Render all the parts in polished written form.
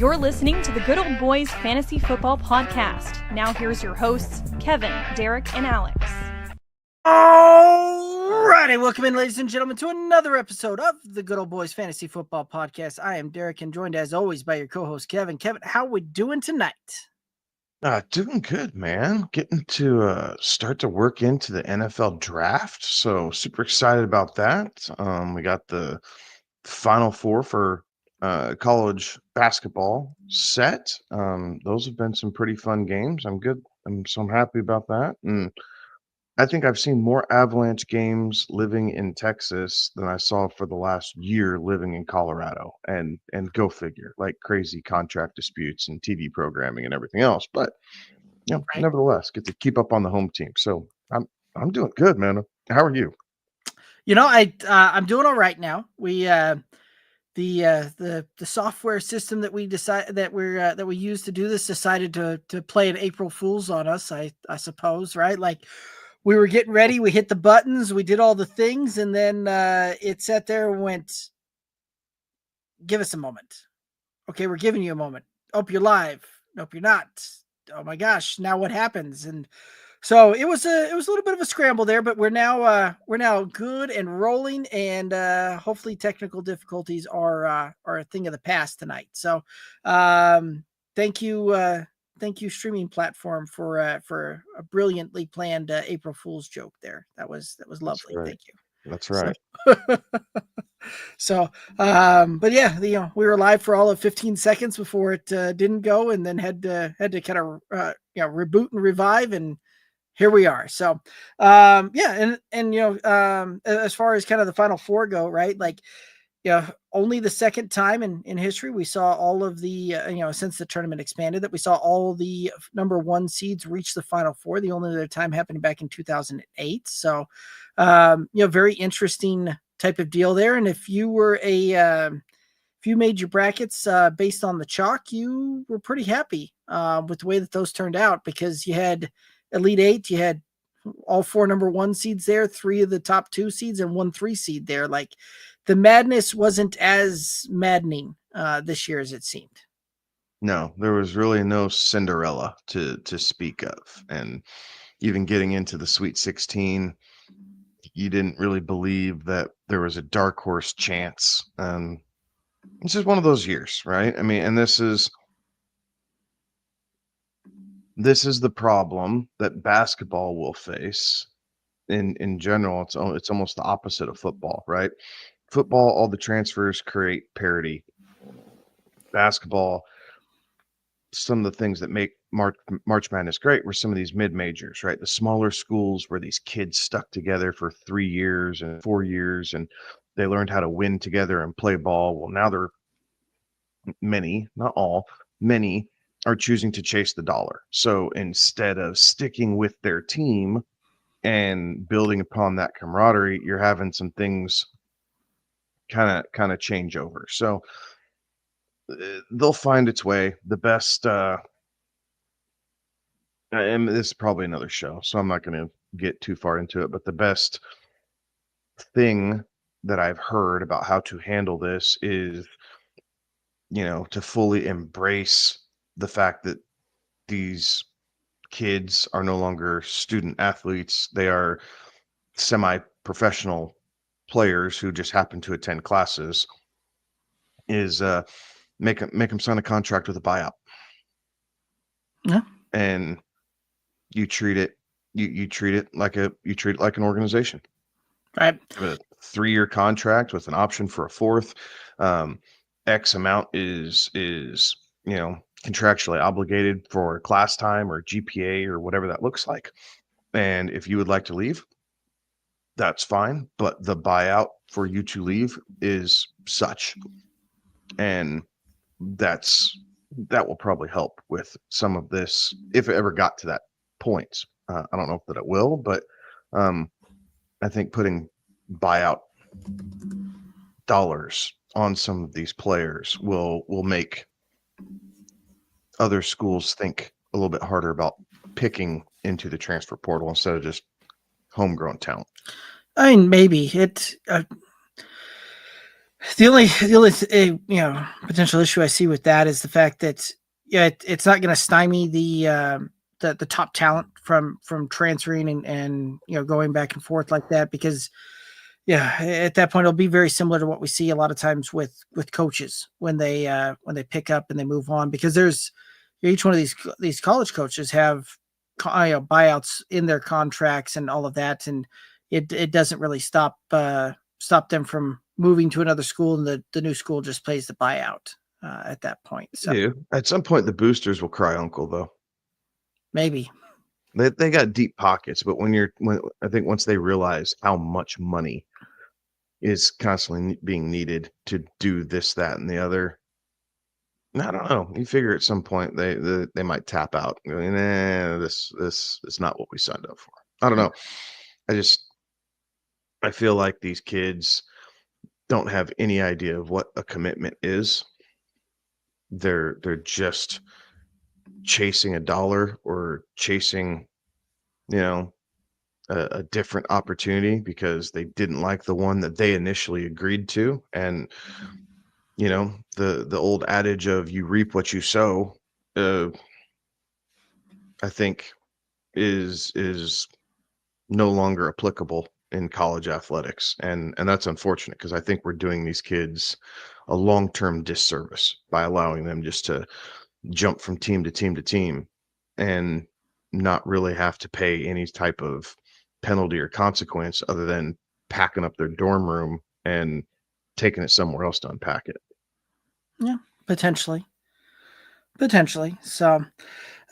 You're listening to the Good Old Boys Fantasy Football Podcast. Now here's your hosts, Kevin, Derek, and Alex. Alrighty, welcome in, ladies and gentlemen, to another episode of the Good Old Boys Fantasy Football Podcast. I am Derek, and joined as always by your co-host, Kevin. Kevin, how we doing tonight? Doing good, man. Getting to start to work into the NFL draft, so super excited about that. We got the Final Four for college basketball set. Those have been some pretty fun games. I'm happy about that. And I think I've seen more Avalanche games living in Texas than I saw for the last year living in Colorado. And go figure, like crazy contract disputes and TV programming and everything else. But nevertheless, get to keep up on the home team. So I'm doing good, man. How are you? I'm doing all right now. We the software system that we use to do this decided to play an April Fool's on us, I suppose, right? Like, we were getting ready, we hit the buttons, we did all the things, and then it sat there and went, give us a moment. Okay, we're giving you a moment. Oh, you're live. Nope, you're not. Oh my gosh, now what happens? And so it was a little bit of a scramble there, but we're now good and rolling, and hopefully technical difficulties are a thing of the past tonight. So thank you streaming platform for a brilliantly planned April Fool's joke there. That was lovely. Right. Thank you. That's right. So, but yeah, we were live for all of 15 seconds before it didn't go, and then had to kind of reboot and revive, and here we are. So, as far as kind of the Final Four go, right? Like, only the second time in history we saw all of the, since the tournament expanded, that we saw all the number one seeds reach the Final Four. The only other time happened back in 2008. So, very interesting type of deal there. And if you made your brackets based on the chalk, you were pretty happy with the way that those turned out, because you had Elite Eight, you had all four number one seeds there, three of the top two seeds, and 1 3 seed there. Like, the madness wasn't as maddening this year as it seemed. No, there was really no Cinderella to speak of. And even getting into the Sweet 16, you didn't really believe that there was a dark horse chance. This is one of those years, right? I mean, and this is the problem that basketball will face in general. It's almost the opposite of football, right? Football, all the transfers create parity. Basketball, some of the things that make March Madness great were some of these mid-majors, right? The smaller schools where these kids stuck together for 3 years and 4 years, and they learned how to win together and play ball. Well, now many, not all, many are choosing to chase the dollar. So instead of sticking with their team and building upon that camaraderie, you're having some things kind of change over. So they'll find its way. The best, and this is probably another show, so I'm not going to get too far into it, but the best thing that I've heard about how to handle this is, to fully embrace the fact that these kids are no longer student athletes. They are semi-professional players who just happen to attend classes, is make them sign a contract with a buyout. Yeah. And you treat it like an organization. Right. A 3-year contract with an option for a fourth. X amount is contractually obligated for class time or GPA or whatever that looks like. And if you would like to leave, that's fine, but the buyout for you to leave is such. And that will probably help with some of this if it ever got to that point. I don't know that it will, but I think putting buyout dollars on some of these players will make other schools think a little bit harder about picking into the transfer portal instead of just homegrown talent. I mean, maybe The only potential issue I see with that is the fact that it's not going to stymie the top talent from transferring and going back and forth like that, because at that point it'll be very similar to what we see a lot of times with coaches when they pick up and they move on, because there's each one of these college coaches have buyouts in their contracts and all of that, and it doesn't really stop them from moving to another school, and the new school just pays the buyout at that point. So Yeah. At some point, the boosters will cry uncle, though. maybe. They got deep pockets, but when I think once they realize how much money is constantly being needed to do this, that, and the other, I don't know. You figure at some point they might tap out. Going, this is not what we signed up for. I don't know. I feel like these kids don't have any idea of what a commitment is. They're just chasing a dollar or chasing, a different opportunity because they didn't like the one that they initially agreed to. And the old adage of you reap what you sow, I think is no longer applicable in college athletics, and that's unfortunate, because I think we're doing these kids a long-term disservice by allowing them just to jump from team to team to team and not really have to pay any type of penalty or consequence other than packing up their dorm room and taking it somewhere else to unpack it. Yeah, potentially. So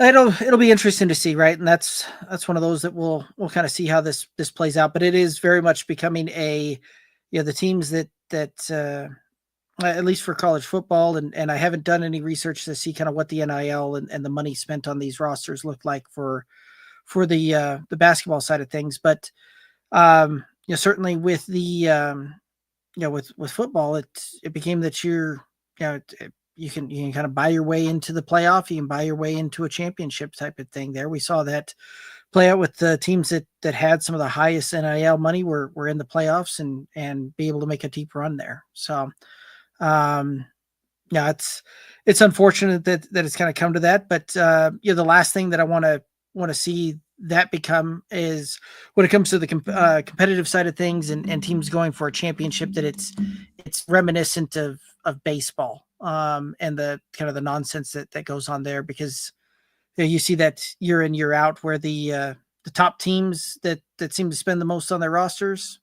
it'll be interesting to see, right? And that's one of those that we'll kind of see how this plays out. But it is very much becoming the teams that at least for college football, and I haven't done any research to see kind of what the NIL and the money spent on these rosters look like for the basketball side of things. But certainly with the with football, it became that you can kind of buy your way into the playoff. You can buy your way into a championship type of thing. There, we saw that play out with the teams that had some of the highest NIL money were in the playoffs and be able to make a deep run there. So, it's unfortunate that it's kind of come to that. But the last thing that I want to see that become is, when it comes to the competitive side of things and teams going for a championship, that it's reminiscent of baseball, and the kind of the nonsense that goes on there, because you see that year in, year out, where the top teams that seem to spend the most on their rosters,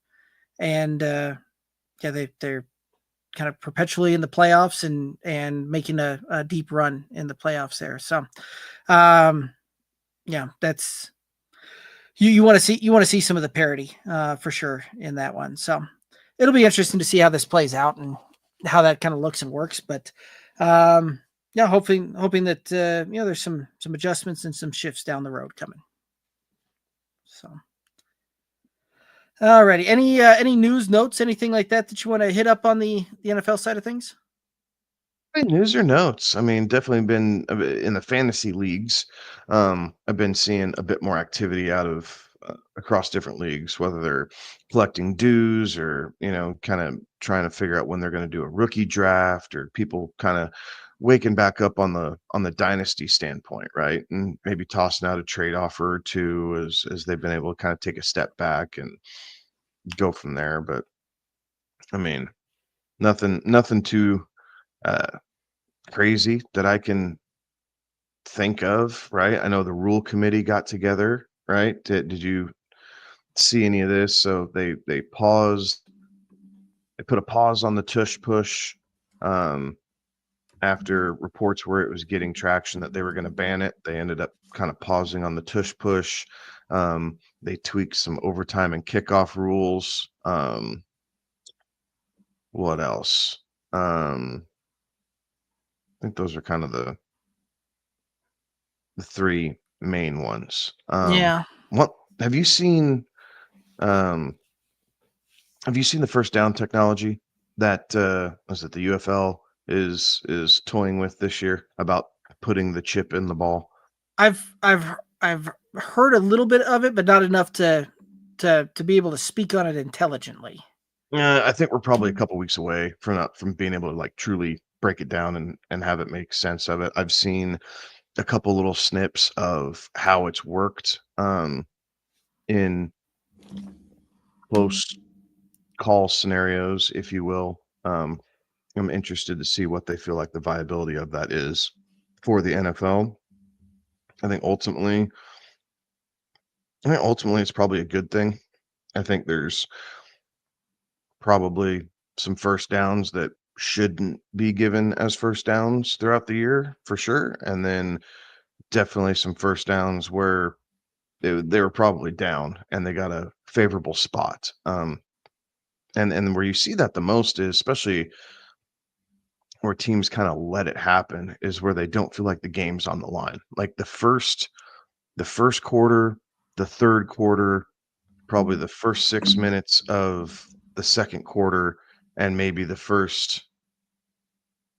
and they're kind of perpetually in the playoffs and making a deep run in the playoffs there. So that's you want to see some of the parity for sure in that one. So it'll be interesting to see how this plays out and how that kind of looks and works. But hoping that there's some adjustments and some shifts down the road coming. So alrighty, any news, notes, anything like that you want to hit up on the NFL side of things? News or notes? I mean, definitely been in the fantasy leagues. I've been seeing a bit more activity out of across different leagues, whether they're collecting dues or kind of trying to figure out when they're going to do a rookie draft, or people kind of waking back up on the dynasty standpoint, right? And maybe tossing out a trade offer or two as they've been able to kind of take a step back and go from there. But I mean, nothing too crazy that I can think of, right? I know the rule committee got together, right? Did you see any of this? So they paused. They put a pause on the tush push after reports where it was getting traction that they were going to ban it. They ended up kind of pausing on the tush push. They tweaked some overtime and kickoff rules. What else? I think those are kind of the three main ones. What have you seen? Have you seen the first down technology that was it the UFL is toying with this year, about putting the chip in the ball? I've heard a little bit of it, but not enough to be able to speak on it intelligently. I think we're probably a couple weeks away from being able to like truly break it down and have it make sense of it. I've seen a couple little snips of how it's worked in close call scenarios, if you will. I'm interested to see what they feel like the viability of that is for the NFL. I think ultimately it's probably a good thing. I think there's probably some first downs that shouldn't be given as first downs throughout the year for sure. And then definitely some first downs where they were probably down and they got a favorable spot. And where you see that the most is especially where teams kind of let it happen is where they don't feel like the game's on the line. Like the first quarter, the third quarter, probably the first 6 minutes of the second quarter, and maybe the first,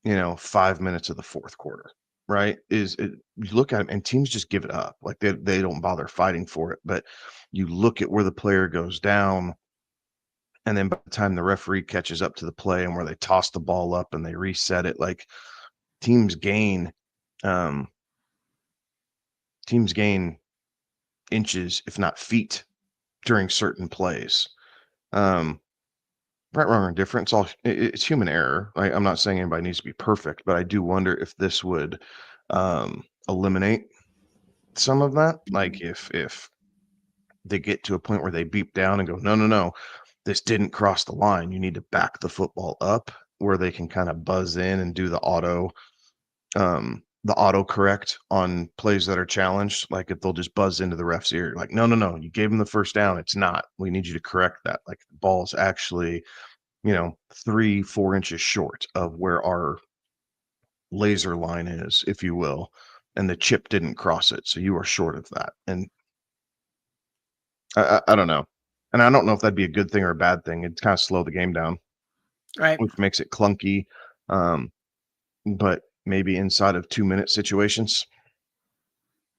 5 minutes of the fourth quarter, right? You look at them and teams just give it up. Like they don't bother fighting for it. But you look at where the player goes down, and then by the time the referee catches up to the play and where they toss the ball up and they reset it, like teams gain um teams gain inches, if not feet, during certain plays. Um, right, wrong, or different. It's human error. I'm not saying anybody needs to be perfect, but I do wonder if this would eliminate some of that. Like if they get to a point where they beep down and go, no, no, no, this didn't cross the line. You need to back the football up, where they can kind of buzz in and do the auto correct on plays that are challenged. Like if they'll just buzz into the ref's ear, like, no, no, no, you gave him the first down. It's not. We need you to correct that. Like the ball is actually, 3-4 inches short of where our laser line is, if you will, and the chip didn't cross it. So you are short of that. And I don't know. And I don't know if that'd be a good thing or a bad thing. It'd kind of slow the game down, Right. which makes it clunky. But maybe inside of 2-minute situations,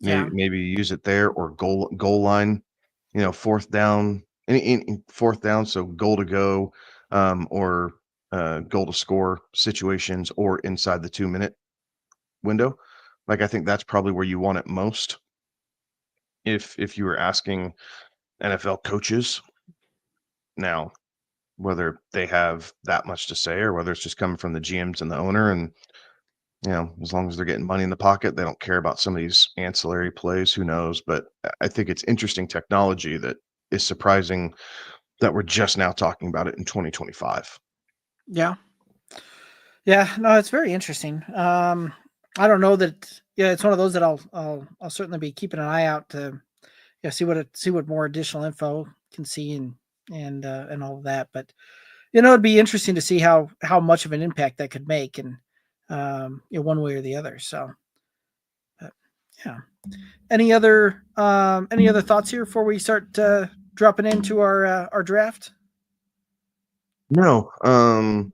Yeah. maybe use it there, or goal line, fourth down, in fourth down, so goal to go, or goal to score situations, or inside the 2-minute window. Like I think that's probably where you want it most. If you were asking NFL coaches now, whether they have that much to say or whether it's just coming from the GMs and the owner, and as long as they're getting money in the pocket, they don't care about some of these ancillary plays. Who knows? But I think it's interesting technology that is surprising that we're just now talking about it in 2025. Yeah. Yeah. No, it's very interesting. I don't know that. Yeah, it's one of those that I'll certainly be keeping an eye out to, see what more additional info can see and all of that. But it'd be interesting to see how much of an impact that could make, and one way or the other. So, but, yeah. Any other thoughts here before we start dropping into our draft? No, no,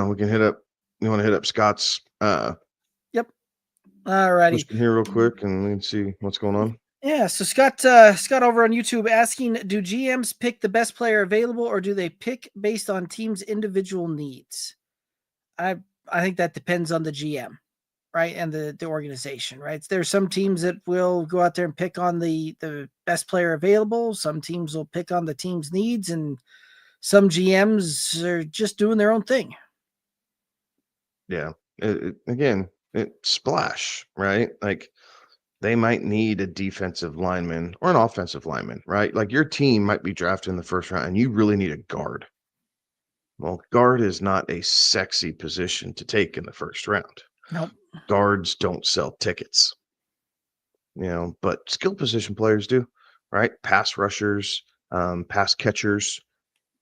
we can hit up. You want to hit up Scott's Yep. All righty. here real quick, and we can see what's going on. Yeah, so Scott over on YouTube asking, do GMs pick the best player available, or do they pick based on teams' individual needs? I think that depends on the GM, right, and the organization, right? There's some teams that will go out there and pick on the best player available. Some teams will pick on the team's needs, and some GMs are just doing their own thing. Yeah. It's splash, right? Like they might need a defensive lineman or an offensive lineman, right? Like your team might be drafted in the first round and you really need a guard. Well, guard is not a sexy position to take in the first round. Nope. Guards don't sell tickets, but skill position players do, right? Pass rushers, pass catchers,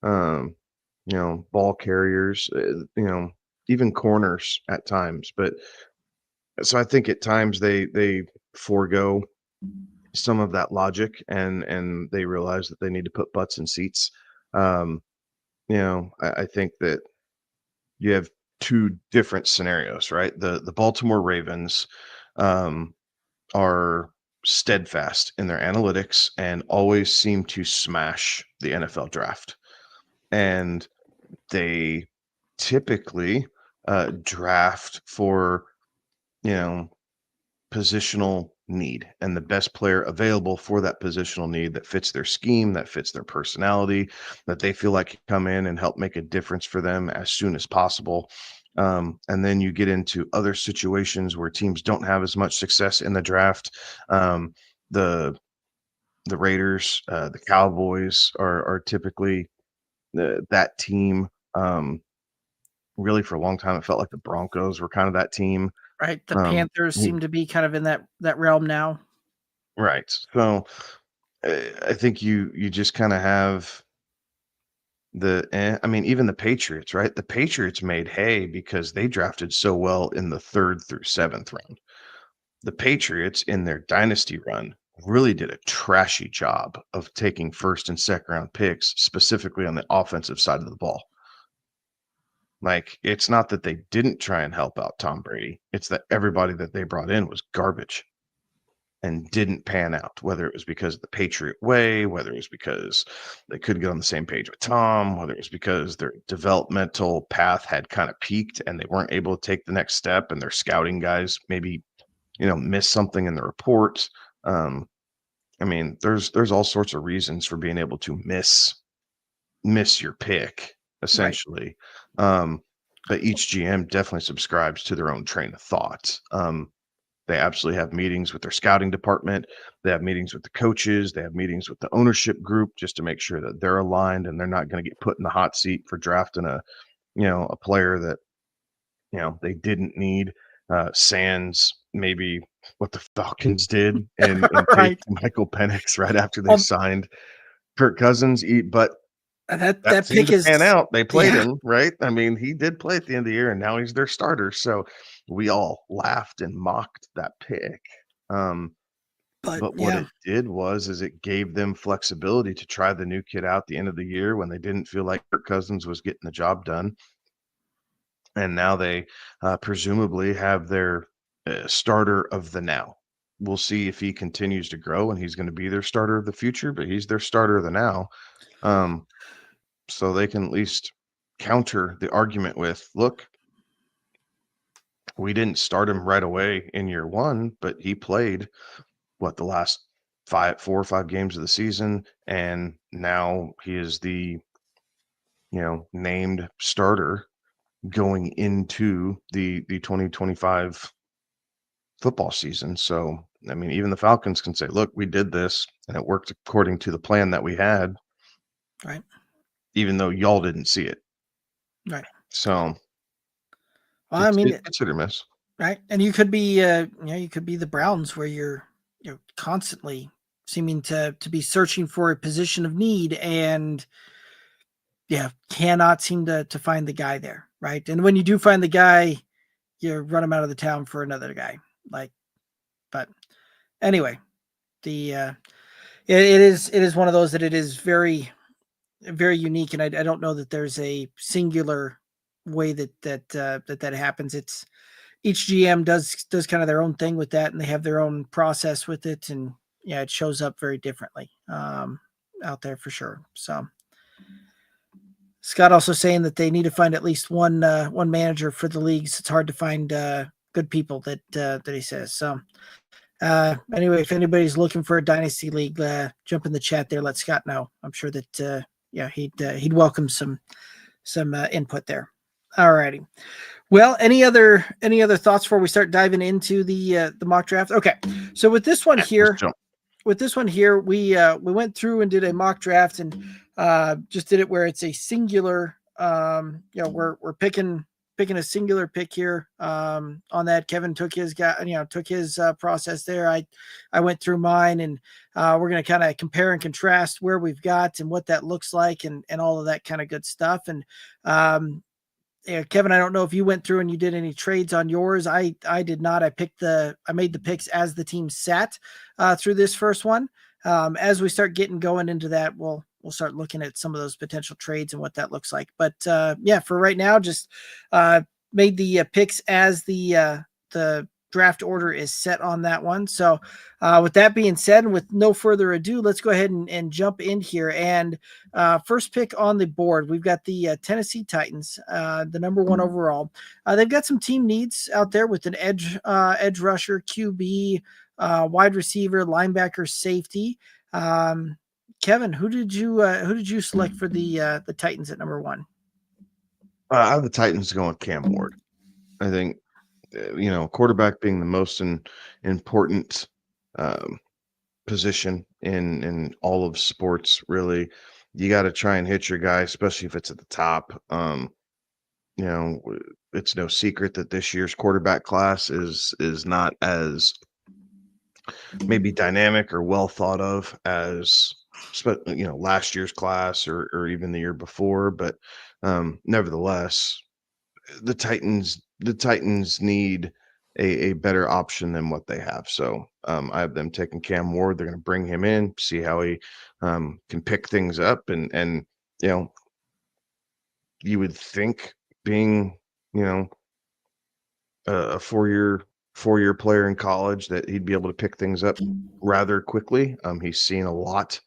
ball carriers, even corners at times. But so I think at times they forego some of that logic and they realize that they need to put butts in seats. I think that you have two different scenarios, right? The Baltimore Ravens are steadfast in their analytics and always seem to smash the NFL draft. and they typically draft for, you know, positional need and the best player available for that positional need that fits their scheme, that fits their personality, that they feel like can come in and help make a difference for them as soon as possible. And then you get into other situations where teams don't have as much success in the draft. The the Raiders, the Cowboys are typically that team. Really, for a long time, it felt like the Broncos were kind of that team. Right. The Um, Panthers seem to be kind of in that realm now. right. So I think you just kind of have I mean, even the Patriots, right? The Patriots made hay because they drafted so well in the 3rd through 7th round. The Patriots in their dynasty run really did a trashy job of taking 1st and 2nd round picks, specifically on the offensive side of the ball. Like, it's not that they didn't try and help out Tom Brady. It's that everybody that they brought in was garbage and didn't pan out, whether it was because of the Patriot way, whether it was because they couldn't get on the same page with Tom, whether it was because their developmental path had kind of peaked and they weren't able to take the next step, and their scouting guys maybe, missed something in the report. I mean, there's all sorts of reasons for being able to miss your pick, Right. essentially. But each GM definitely subscribes to their own train of thought. They absolutely have meetings with their scouting department. They have meetings with the coaches. They have meetings with the ownership group just to make sure that they're aligned and they're not going to get put in the hot seat for drafting a player that, they didn't need. Sans maybe what the Falcons did and take Right. Michael Penix right after they Well, signed Kirk Cousins. But that that seemed pick to pan is out. They played yeah, him, right? I mean, he did play at the end of the year, and now he's their starter. So we all laughed and mocked that pick. Um, but but what yeah, it did is it gave them flexibility to try the new kid out at the end of the year when they didn't feel like Kirk Cousins was getting the job done. And now they presumably have their starter of the now. We'll see if he continues to grow and he's going to be their starter of the future, but he's their starter of the now. Um, so they can at least counter the argument with, look, we didn't start him right away in year one, but he played the last 4 or 5 games of the season, and now he is the named starter going into the 2025 football season. So I mean, even the Falcons can say, look, we did this and it worked according to the plan that we had, right, even though y'all didn't see it. right. So Well, I mean, it's hit or miss. right, and you could be, you could be the Browns where you're constantly seeming to be searching for a position of need, and cannot seem to find the guy there, right? And when you do find the guy, you run him out of the town for another guy. Like, but anyway, the it is one of those that it is very very unique, and I don't know that there's a singular way that happens. It's each GM does kind of their own thing with that, and they have their own process with it, and it shows up very differently out there for sure. So Scott also saying that they need to find at least one manager for the leagues. It's hard to find good people that he says. So anyway, if anybody's looking for a dynasty league, jump in the chat there. Let Scott know. I'm sure that he'd welcome some input there. All righty. Well, any other thoughts before we start diving into the mock draft? Okay, so with this one here, we went through and did a mock draft and just did it where it's a singular. We're picking a singular pick here on that. Kevin took his process there. I went through mine, and we're going to kind of compare and contrast where we've got and what that looks like and all of that kind of good stuff. And Kevin, I don't know if you went through and you did any trades on yours. I did not. I made the picks as the team sat through this first one. As we start getting going into that, we'll start looking at some of those potential trades and what that looks like. But for right now, just made the picks as the draft order is set on that one. So with that being said, and with no further ado, let's go ahead and jump in here. And first pick on the board, we've got the Tennessee Titans, the number one overall. They've got some team needs out there with an edge rusher, QB, wide receiver, linebacker, safety. Kevin, who did you select for the Titans at number one? I have the Titans going with Cam Ward. I think, quarterback being the most important position in all of sports, really. You got to try and hit your guy, especially if it's at the top. It's no secret that this year's quarterback class is not as maybe dynamic or well thought of as last year's class or even the year before, but nevertheless, the Titans need a better option than what they have. So I have them taking Cam Ward. They're going to bring him in, see how he can pick things up, and you would think, being a four-year player in college, that he'd be able to pick things up rather quickly. He's seen a lot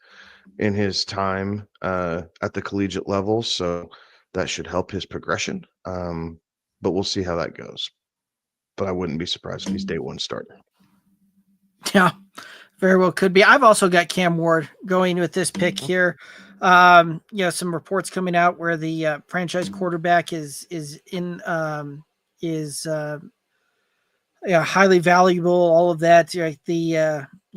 in his time at the collegiate level, so that should help his progression. But we'll see how that goes. But I wouldn't be surprised if he's day one starter. Yeah, very well could be. I've also got Cam Ward going with this pick here. Some reports coming out where the franchise quarterback is highly valuable. All of that.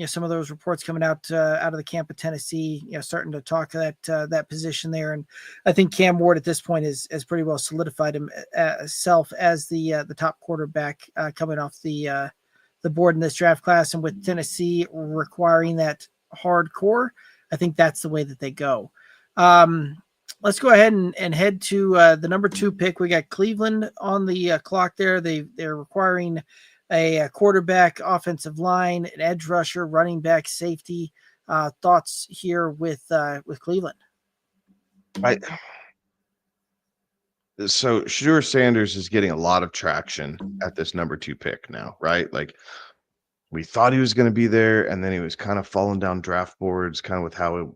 Some of those reports coming out of the camp of Tennessee, starting to talk that position there. And I think Cam Ward at this point has pretty well solidified himself as the top quarterback coming off the board in this draft class. And with Tennessee requiring that hardcore, I think that's the way that they go. Let's go ahead and head to the number 2 pick. We got Cleveland on the clock there. They're requiring a quarterback, offensive line, an edge rusher, running back, safety. Thoughts here with Cleveland? So Shedeur Sanders is getting a lot of traction at this number 2 pick now, right? Like, we thought he was going to be there, and then he was kind of falling down draft boards, kind of with how,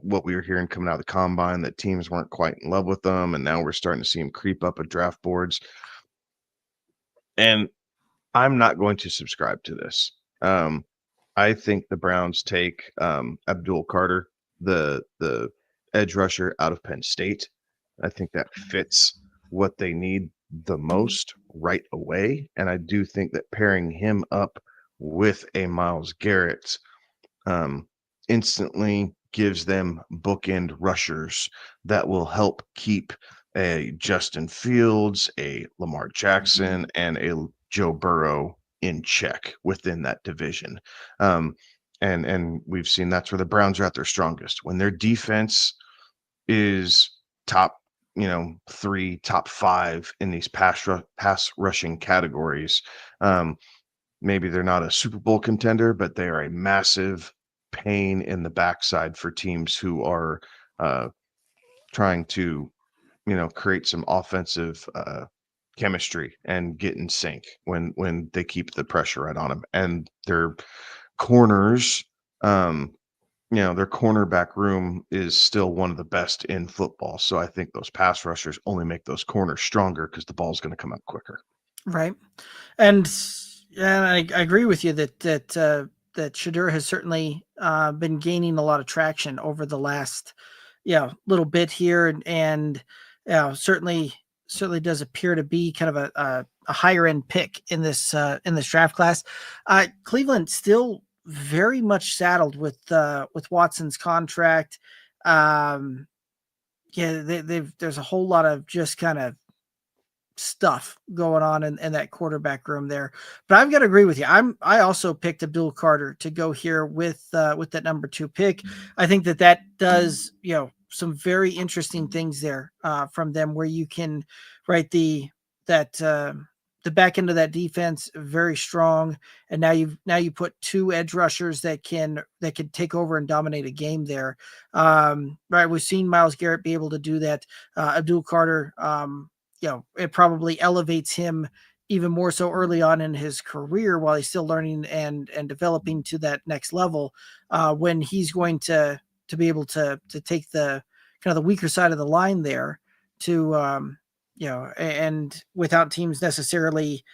what we were hearing coming out of the combine, that teams weren't quite in love with them. And now we're starting to see him creep up at draft boards. And I'm not going to subscribe to this. I think the Browns take Abdul Carter, the edge rusher out of Penn State. I think that fits what they need the most right away. And I do think that pairing him up with a Myles Garrett instantly gives them bookend rushers that will help keep a Justin Fields, a Lamar Jackson, and a Joe Burrow in check within that division. And we've seen that's where the Browns are at their strongest. When their defense is top 3, top 5 in these pass rushing categories, maybe they're not a Super Bowl contender, but they are a massive pain in the backside for teams who are trying to, create some offensive chemistry and get in sync when they keep the pressure right on them. And their corners, their cornerback room is still one of the best in football. So I think those pass rushers only make those corners stronger because the ball's going to come out quicker. Right. And I agree with you that Shedeur has certainly been gaining a lot of traction over the last little bit here, and certainly does appear to be kind of a higher end pick in this draft class. Cleveland still very much saddled with Watson's contract. There's a whole lot of just kind of stuff going on in that quarterback room there. But I've got to agree with you. I also picked Abdul Carter to go here with that number 2 pick. I think that does, some very interesting things there from them, where you can write the back end of that defense very strong. And now you put 2 edge rushers that can take over and dominate a game there. Right. We've seen Myles Garrett be able to do that. Abdul Carter, it probably elevates him even more so early on in his career while he's still learning and developing to that next level, when he's going to be able to take the kind of the weaker side of the line there to, and without teams necessarily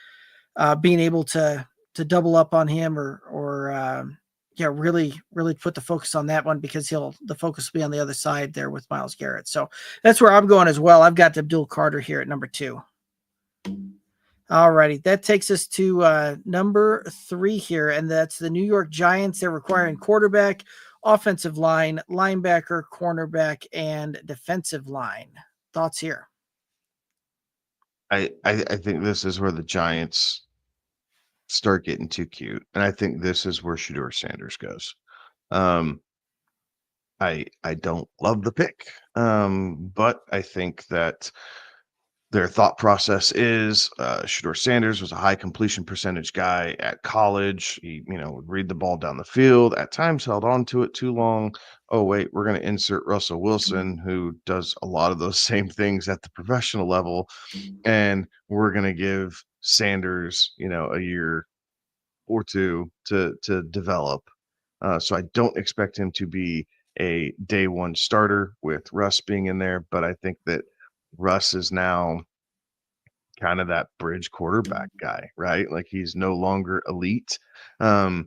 being able to double up on him or really put the focus on that one, because the focus will be on the other side there with Myles Garrett. So that's where I'm going as well. I've got Abdul Carter here at number 2. All righty. That takes us to number 3 here, and that's the New York Giants. They're requiring quarterback, offensive line, linebacker, cornerback, and defensive line. Thoughts here? I think this is where the Giants start getting too cute, and I think this is where Shedeur Sanders goes. I don't love the pick, but I think that their thought process is Shedeur Sanders was a high completion percentage guy at college. He, would read the ball down the field, at times held on to it too long. Oh, wait, we're going to insert Russell Wilson, who does a lot of those same things at the professional level. And we're going to give Sanders, a year or two to develop. So I don't expect him to be a day one starter with Russ being in there, but I think that Russ is now kind of that bridge quarterback guy, right? Like, he's no longer elite. The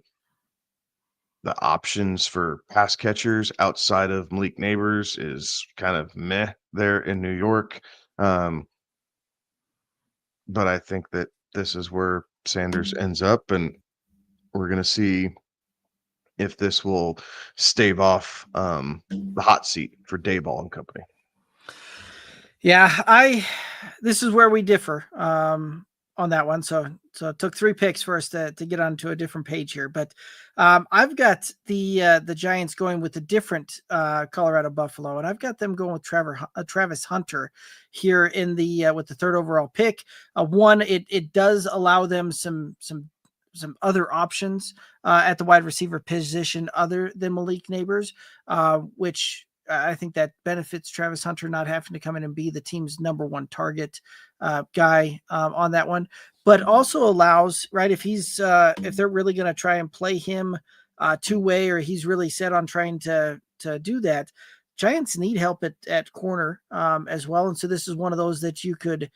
options for pass catchers outside of Malik Neighbors is kind of meh there in New York. But I think that this is where Sanders ends up, and we're going to see if this will stave off the hot seat for Daboll and company. Yeah, this is where we differ on that one. So it took 3 picks for us to get onto a different page here. But I've got the Giants going with a different Colorado Buffalo, and I've got them going with Travis Hunter here in the with the 3rd overall pick. It does allow them some other options at the wide receiver position other than Malik Neighbors, which I think that benefits Travis Hunter not having to come in and be the team's number 1 target guy on that one, but also allows, right, if they're really going to try and play him 2-way, or he's really set on trying to do that, Giants need help at corner as well. And so this is one of those that you could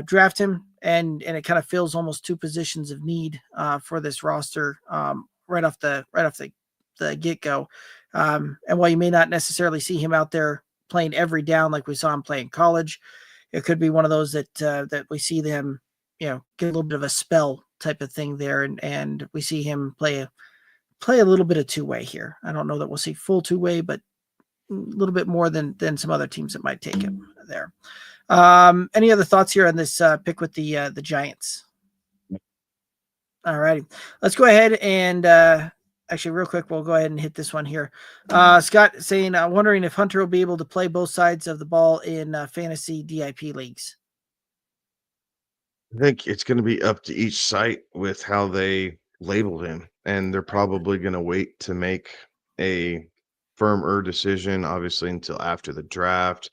draft him, and it kind of fills almost 2 positions of need for this roster right off the get-go. And while you may not necessarily see him out there playing every down like we saw him play in college, it could be one of those that we see them, get a little bit of a spell type of thing there, and we see him play a little bit of 2-way here. I don't know that we'll see full 2-way, but a little bit more than some other teams that might take him there. Any other thoughts here on this pick with the Giants? All righty, let's go ahead and actually, real quick, we'll go ahead and hit this one here. Scott saying, wondering if Hunter will be able to play both sides of the ball in fantasy DIP leagues. I think it's going to be up to each site with how they labeled him, and they're probably going to wait to make a firmer decision, obviously, until after the draft.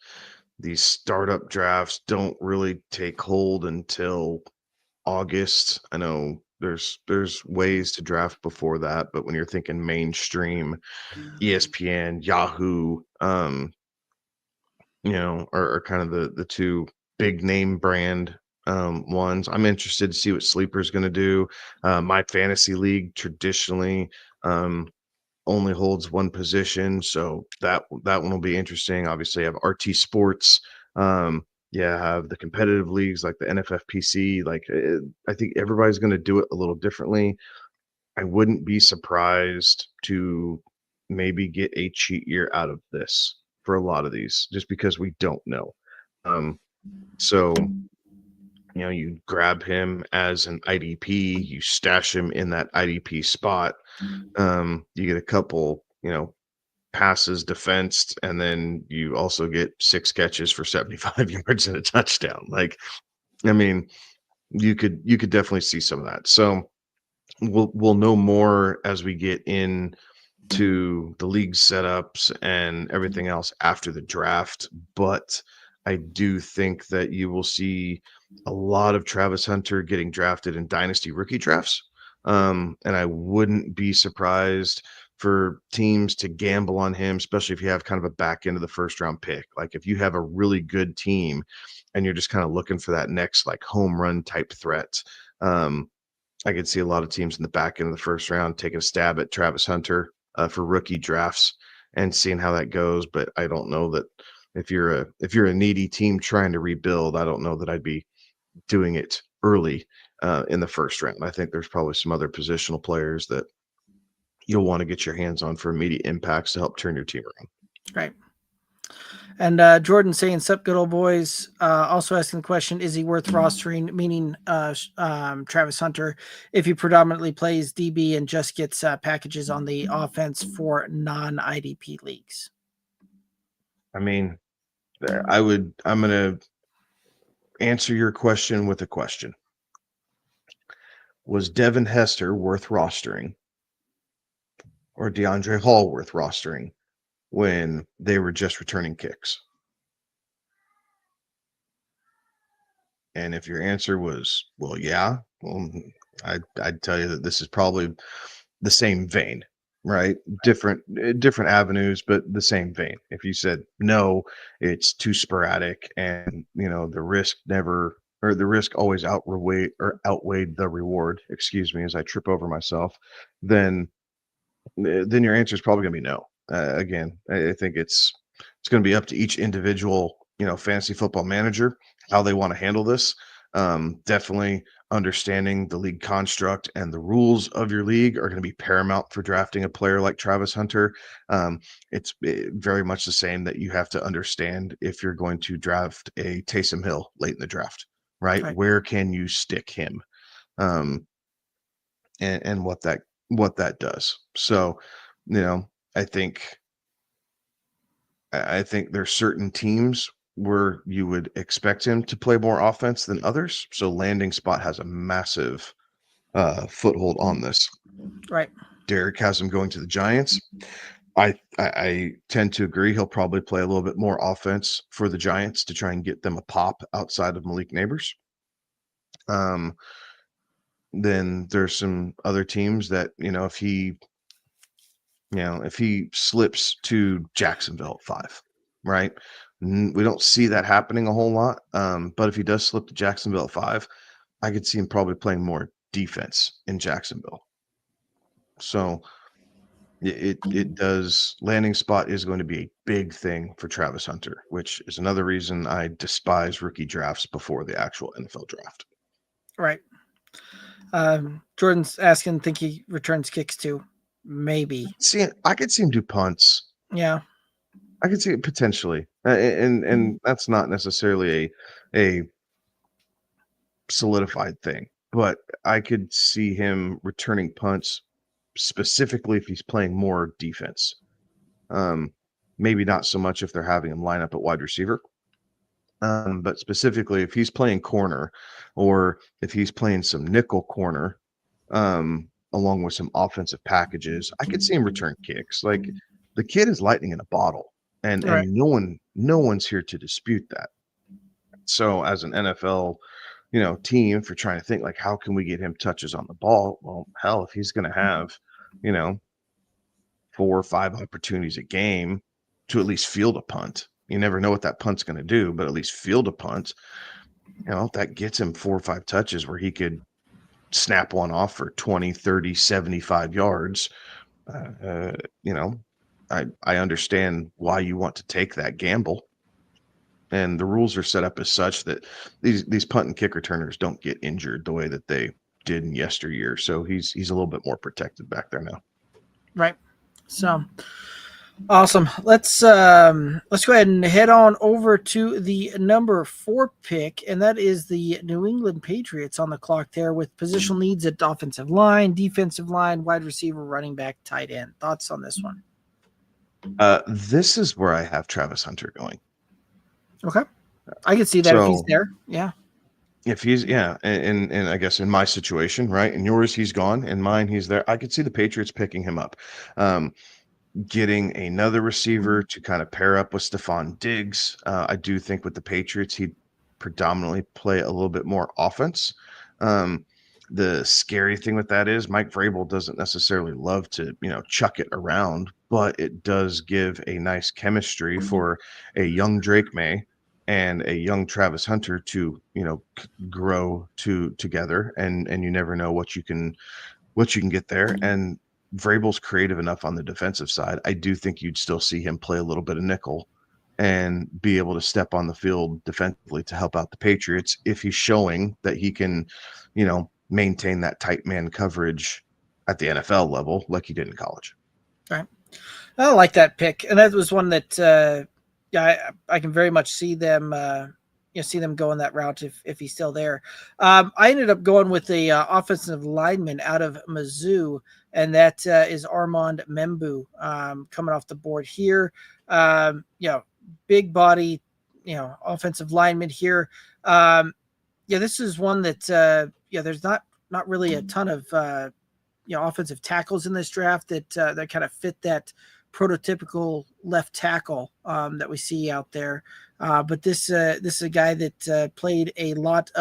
These startup drafts don't really take hold until August. I know there's ways to draft before that, but when you're thinking mainstream, ESPN, Yahoo, are kind of the 2 big name brand ones. I'm interested to see what Sleeper's going to do. My fantasy league traditionally only holds 1 position, so that one will be interesting. Obviously, I have RT Sports. Have the competitive leagues like the NFFPC. I think everybody's going to do it a little differently. I wouldn't be surprised to maybe get a cheat year out of this for a lot of these, just because we don't know. So you grab him as an IDP, you stash him in that IDP spot. You get a couple, passes defensed, and then you also get 6 catches for 75 yards and a touchdown. You could definitely see some of that. So we'll know more as we get into the league setups and everything else after the draft. But I do think that you will see a lot of Travis Hunter getting drafted in dynasty rookie drafts. And I wouldn't be surprised for teams to gamble on him, especially if you have kind of a back end of the first round pick. Like if you have a really good team and you're just kind of looking for that next like home run type threat. I could see a lot of teams in the back end of the first round taking a stab at Travis Hunter for rookie drafts and seeing how that goes. But I don't know that if you're a needy team trying to rebuild, I don't know that I'd be doing it early in the first round. I think there's probably some other positional players that you'll want to get your hands on for immediate impacts to help turn your team around. Right. And Jordan saying, "Sup, good old boys." Also asking the question, is he worth rostering? Meaning Travis Hunter, if he predominantly plays DB and just gets packages on the offense for non-IDP leagues. I mean, I'm going to answer your question with a question. Was Devin Hester worth rostering or DeAndre Hall worth rostering when they were just returning kicks? And if your answer was, well, yeah, well, I'd tell you that this is probably the same vein, right? Different avenues, but the same vein. If you said no, it's too sporadic, and the risk always outweighed the reward. Excuse me, as I trip over myself. Then your answer is probably going to be no. Again, I think it's going to be up to each individual, fantasy football manager how they want to handle this. Definitely understanding the league construct and the rules of your league are going to be paramount for drafting a player like Travis Hunter. It's very much the same that you have to understand if you're going to draft a Taysom Hill late in the draft, right? Where can you stick him? And what that does. So, I think there's certain teams where you would expect him to play more offense than others. So landing spot has a massive foothold on this. Right. Derek has him going to the Giants. I tend to agree. He'll probably play a little bit more offense for the Giants to try and get them a pop outside of Malik Neighbors. Then there's some other teams that, if he slips to Jacksonville at 5, right? We don't see that happening a whole lot. But if he does slip to Jacksonville at 5, I could see him probably playing more defense in Jacksonville. So it does. Landing spot is going to be a big thing for Travis Hunter, which is another reason I despise rookie drafts before the actual NFL draft. Right. Jordan's asking, think he returns kicks too? Maybe. See, I could see him do punts. Yeah. I could see it potentially, and that's not necessarily a solidified thing, but I could see him returning punts specifically if he's playing more defense. Maybe not so much if they're having him line up at wide receiver, but specifically if he's playing corner or if he's playing some nickel corner, along with some offensive packages, I could see him return kicks. Like the kid is lightning in a bottle. And no one's here to dispute that. So as an NFL, team, if you're trying to think like, how can we get him touches on the ball? Well, hell, if he's going to have, 4 or 5 opportunities a game to at least field a punt, you never know what that punt's going to do, but at least field a punt, that gets him 4 or 5 touches where he could snap one off for 20, 30, 75 yards. I understand why you want to take that gamble, and the rules are set up as such that these punt and kick returners don't get injured the way that they did in yesteryear. So he's a little bit more protected back there now. Right. So awesome. Let's go ahead and head on over to the number 4 pick, and that is the New England Patriots on the clock there with positional needs at offensive line, defensive line, wide receiver, running back, tight end. Thoughts on this one? This is where I have Travis Hunter going. Okay. I can see that if he's there. Yeah. If he's, and I guess in my situation, right? In yours, he's gone. In mine, he's there. I could see the Patriots picking him up. getting another receiver to kind of pair up with Stephon Diggs. I do think with the Patriots, he'd predominantly play a little bit more offense. The scary thing with that is Mike Vrabel doesn't necessarily love to, chuck it around, but it does give a nice chemistry for a young Drake May and a young Travis Hunter to, grow together, and you never know what you can get there. And Vrabel's creative enough on the defensive side. I do think you'd still see him play a little bit of nickel and be able to step on the field defensively to help out the Patriots if he's showing that he can, maintain that tight man coverage at the NFL level like he did in college. All right. I like that pick. And that was one that, I can very much see them, see them going that route if he's still there. I ended up going with the offensive lineman out of Mizzou, and that is Armand Membu coming off the board here. Big body, offensive lineman here. This is one that, there's not really a ton of, offensive tackles in this draft that kind of fit that prototypical left tackle that we see out there. But this is a guy that played a lot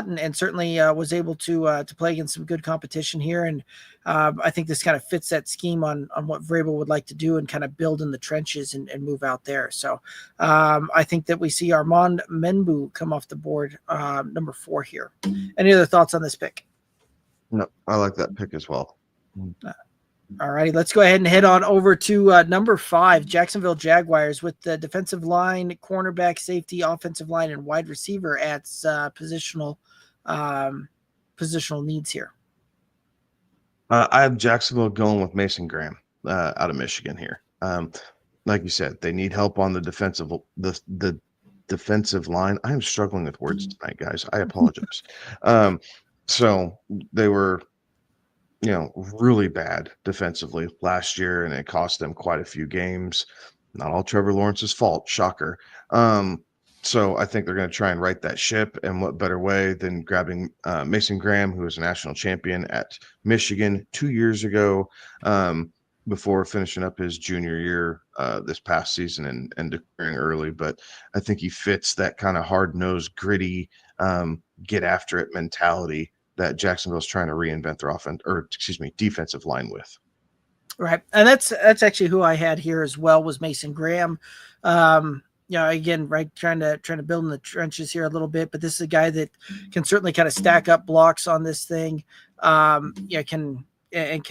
and certainly was able to play against some good competition here. And I think this kind of fits that scheme on what Vrabel would like to do and kind of build in the trenches and move out there. So I think that we see Armand Membu come off the board, number 4 here. Any other thoughts on this pick? No, I like that pick as well. All righty, let's go ahead and head on over to number 5, Jacksonville Jaguars, with the defensive line, cornerback, safety, offensive line, and wide receiver at positional needs here. I have Jacksonville going with Mason Graham out of Michigan here. Like you said, they need help on the defensive line. I am struggling with words tonight, guys. I apologize. So they were really bad defensively last year, and it cost them quite a few games. Not all Trevor Lawrence's fault, shocker. So I think they're going to try and right that ship, and what better way than grabbing Mason Graham, who was a national champion at Michigan 2 years ago, before finishing up his junior year this past season and declaring early. But I think he fits that kind of hard-nosed, gritty, get after it mentality that Jacksonville's trying to reinvent their defensive line with. Right. And that's actually who I had here as well, was Mason Graham. Again, right, trying to build in the trenches here a little bit, but this is a guy that can certainly kind of stack up blocks on this thing. Can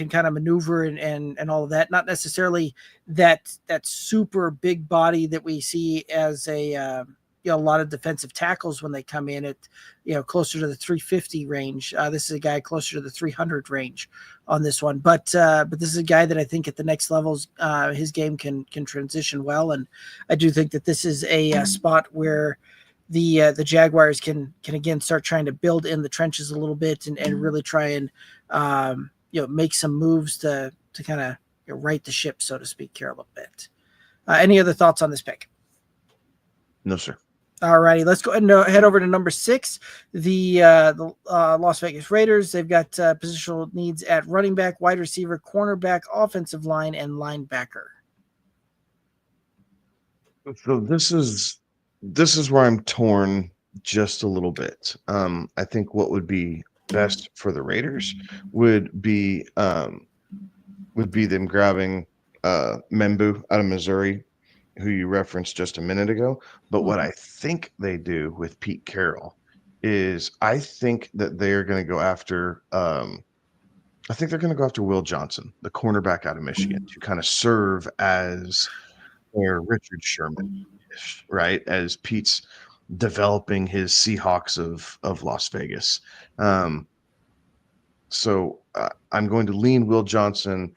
kind of maneuver and all of that. Not necessarily that super big body that we see as a lot of defensive tackles when they come in at, closer to the 350 range. This is a guy closer to the 300 range on this one. But this is a guy that I think at the next levels, his game can transition well. And I do think that this is a spot where the Jaguars can again start trying to build in the trenches a little bit and really try and, make some moves to kind of right the ship, so to speak, here a little bit. Any other thoughts on this pick? No, sir. All righty, let's go ahead and head over to number 6, the Las Vegas Raiders. They've got positional needs at running back, wide receiver, cornerback, offensive line, and linebacker. So this is where I'm torn just a little bit. I think what would be best for the Raiders would be them grabbing Membu out of Missouri, who you referenced just a minute ago. But what I think they do with Pete Carroll is I think that they're going to go after Will Johnson, the cornerback out of Michigan, to kind of serve as their Richard Sherman, right? As Pete's developing his Seahawks of Las Vegas. So I'm going to lean Will Johnson,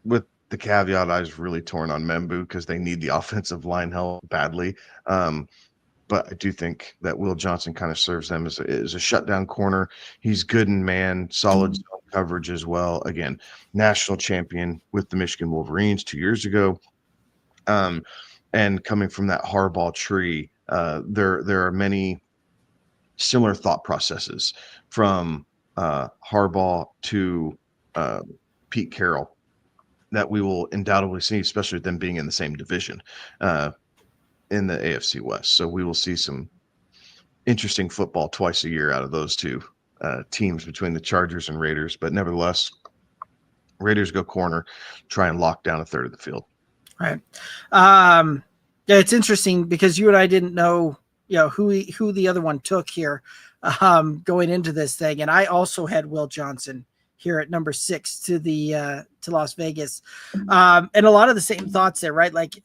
with the caveat I was really torn on Membu because they need the offensive line help badly. But I do think that Will Johnson kind of serves them as a shutdown corner. He's good in man, solid zone coverage as well. Again, national champion with the Michigan Wolverines 2 years ago. And coming from that Harbaugh tree, there are many similar thought processes from Harbaugh to Pete Carroll that we will undoubtedly see, especially with them being in the same division in the AFC West. So we will see some interesting football twice a year out of those two teams between the Chargers and Raiders. But nevertheless, Raiders go corner, try and lock down a third of the field. Right. Yeah, it's interesting because you and I didn't know, who the other one took here going into this thing. And I also had Will Johnson here at number 6 to Las Vegas. And a lot of the same thoughts there, right? Like,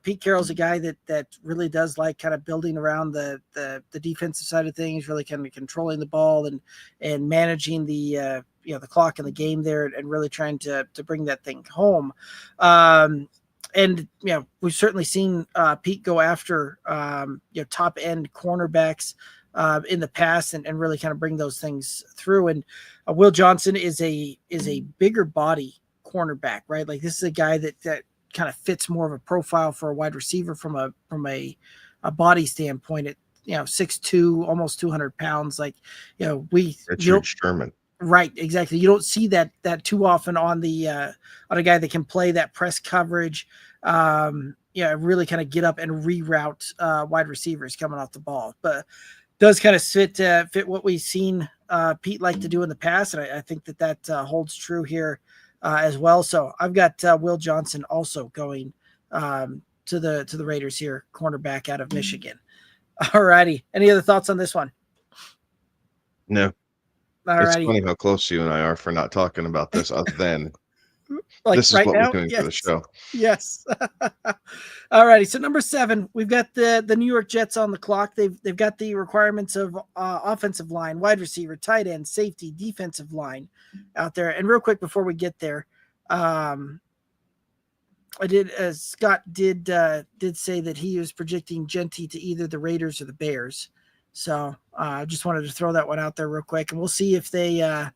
Pete Carroll's a guy that really does like kind of building around the defensive side of things, really kind of controlling the ball and managing the clock in the game there and really trying to bring that thing home. And we've certainly seen Pete go after top end cornerbacks in the past and really kind of bring those things through. And Will Johnson is a bigger body cornerback, right? Like this is a guy that kind of fits more of a profile for a wide receiver from a body standpoint at 6'2", almost 200 pounds. Like Richard Sherman. Right, exactly. You don't see that too often on a guy that can play that press coverage. Really kind of get up and reroute wide receivers coming off the ball, but does kind of fit what we've seen Pete like to do in the past, and I think that holds true here as well. So I've got Will Johnson also going to the Raiders here, cornerback out of Michigan. All righty. Any other thoughts on this one? No. Alrighty. It's funny how close you and I are for not talking about this other than like this is right what now? we're doing for the show. Yes. Alrighty. So number 7, we've got the New York Jets on the clock. They've got the requirements of offensive line, wide receiver, tight end, safety, defensive line out there. And real quick before we get there, Scott did say that he was projecting Genty to either the Raiders or the Bears. So I just wanted to throw that one out there real quick, and we'll see if either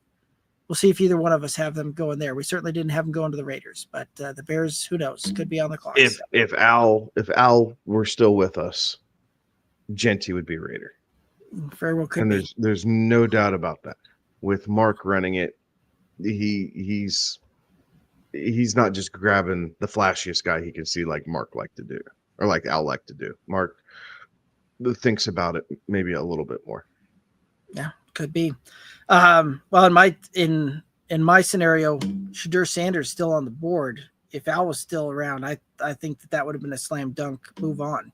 one of us have them going there. We certainly didn't have them going to the Raiders, but the Bears, who knows, could be on the clock. If Al were still with us, Genty would be a Raider. Very well could and be. There's no doubt about that. With Mark running it, he's not just grabbing the flashiest guy he can see like Mark liked to do or like Al liked to do. Mark thinks about it maybe a little bit more. Yeah, could be. Well, in my scenario, Shadur Sanders still on the board. If Al was still around, I think that would have been a slam dunk move on.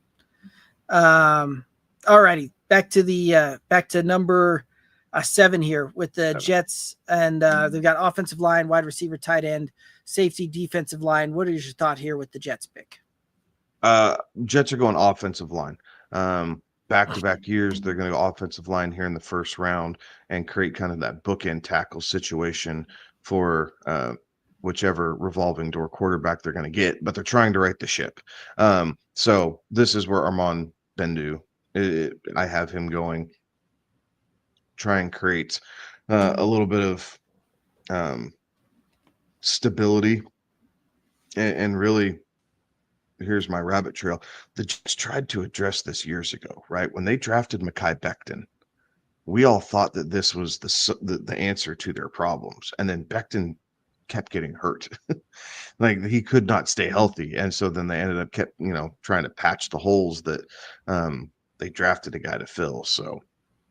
All righty, back to number 7 here with the Jets, and they've got offensive line, wide receiver, tight end, safety, defensive line. What is your thought here with the Jets pick? Jets are going offensive line. Back-to-back years, they're going to go offensive line here in the first round and create kind of that bookend tackle situation for whichever revolving door quarterback they're going to get, but they're trying to right the ship. So this is where Armand Bendu, I have him going, try and create a little bit of stability and really, here's my rabbit trail. The Jets tried to address this years ago, right? When they drafted Mekhi Becton, we all thought that this was the answer to their problems. And then Becton kept getting hurt. Like he could not stay healthy. And so then they ended up trying to patch the holes that they drafted a guy to fill. So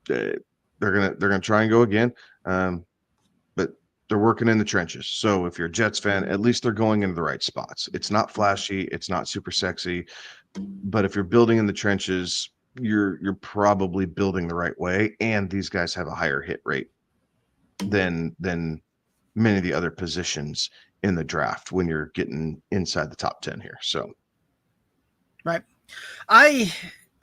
they're gonna try and go again. But they're working in the trenches. So if you're a Jets fan, at least they're going into the right spots. It's not flashy, it's not super sexy, but if you're building in the trenches, you're probably building the right way. And these guys have a higher hit rate than many of the other positions in the draft when you're getting inside the top 10 here. So, right. I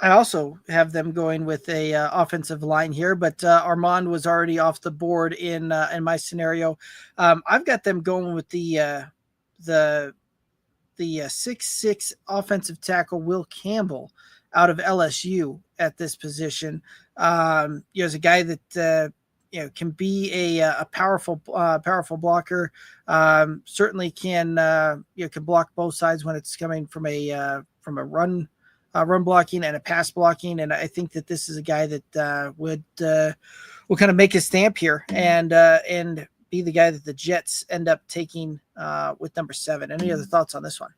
also have them going with a offensive line here, but Armand was already off the board in my scenario. I've got them going with the 6'6" offensive tackle Will Campbell out of LSU at this position. As a guy that can be a powerful blocker. Certainly can block both sides when it's coming from a run blocking and a pass blocking. And I think that this is a guy that will kind of make his stamp here and be the guy that the Jets end up taking with number 7. Any other thoughts on this one?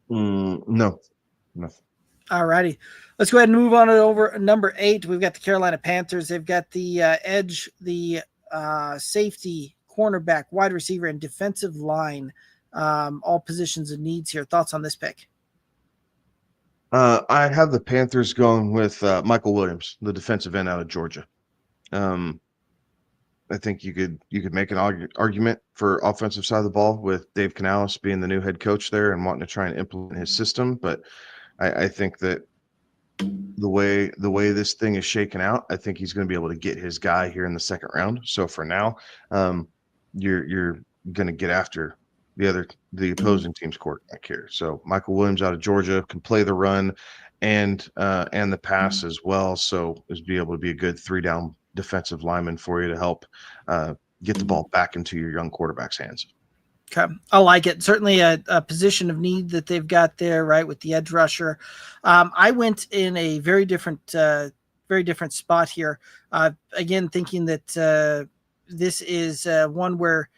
No. All righty. Let's go ahead and move on over number 8. We've got the Carolina Panthers. They've got the edge, the safety, cornerback, wide receiver, and defensive line, all positions of needs here. Thoughts on this pick? I have the Panthers going with Michael Williams, the defensive end out of Georgia. I think you could make an argument for offensive side of the ball with Dave Canales being the new head coach there and wanting to try and implement his system. But I think that the way this thing is shaken out, I think he's going to be able to get his guy here in the second round. So for now, you're going to get after the opposing team's quarterback here. So Michael Williams out of Georgia can play the run and the pass as well. So is be able to be a good 3-down defensive lineman for you to help get the ball back into your young quarterback's hands. Okay, I like it. Certainly a position of need that they've got there, right, with the edge rusher. I went in a very different spot here. Again, thinking that this is one where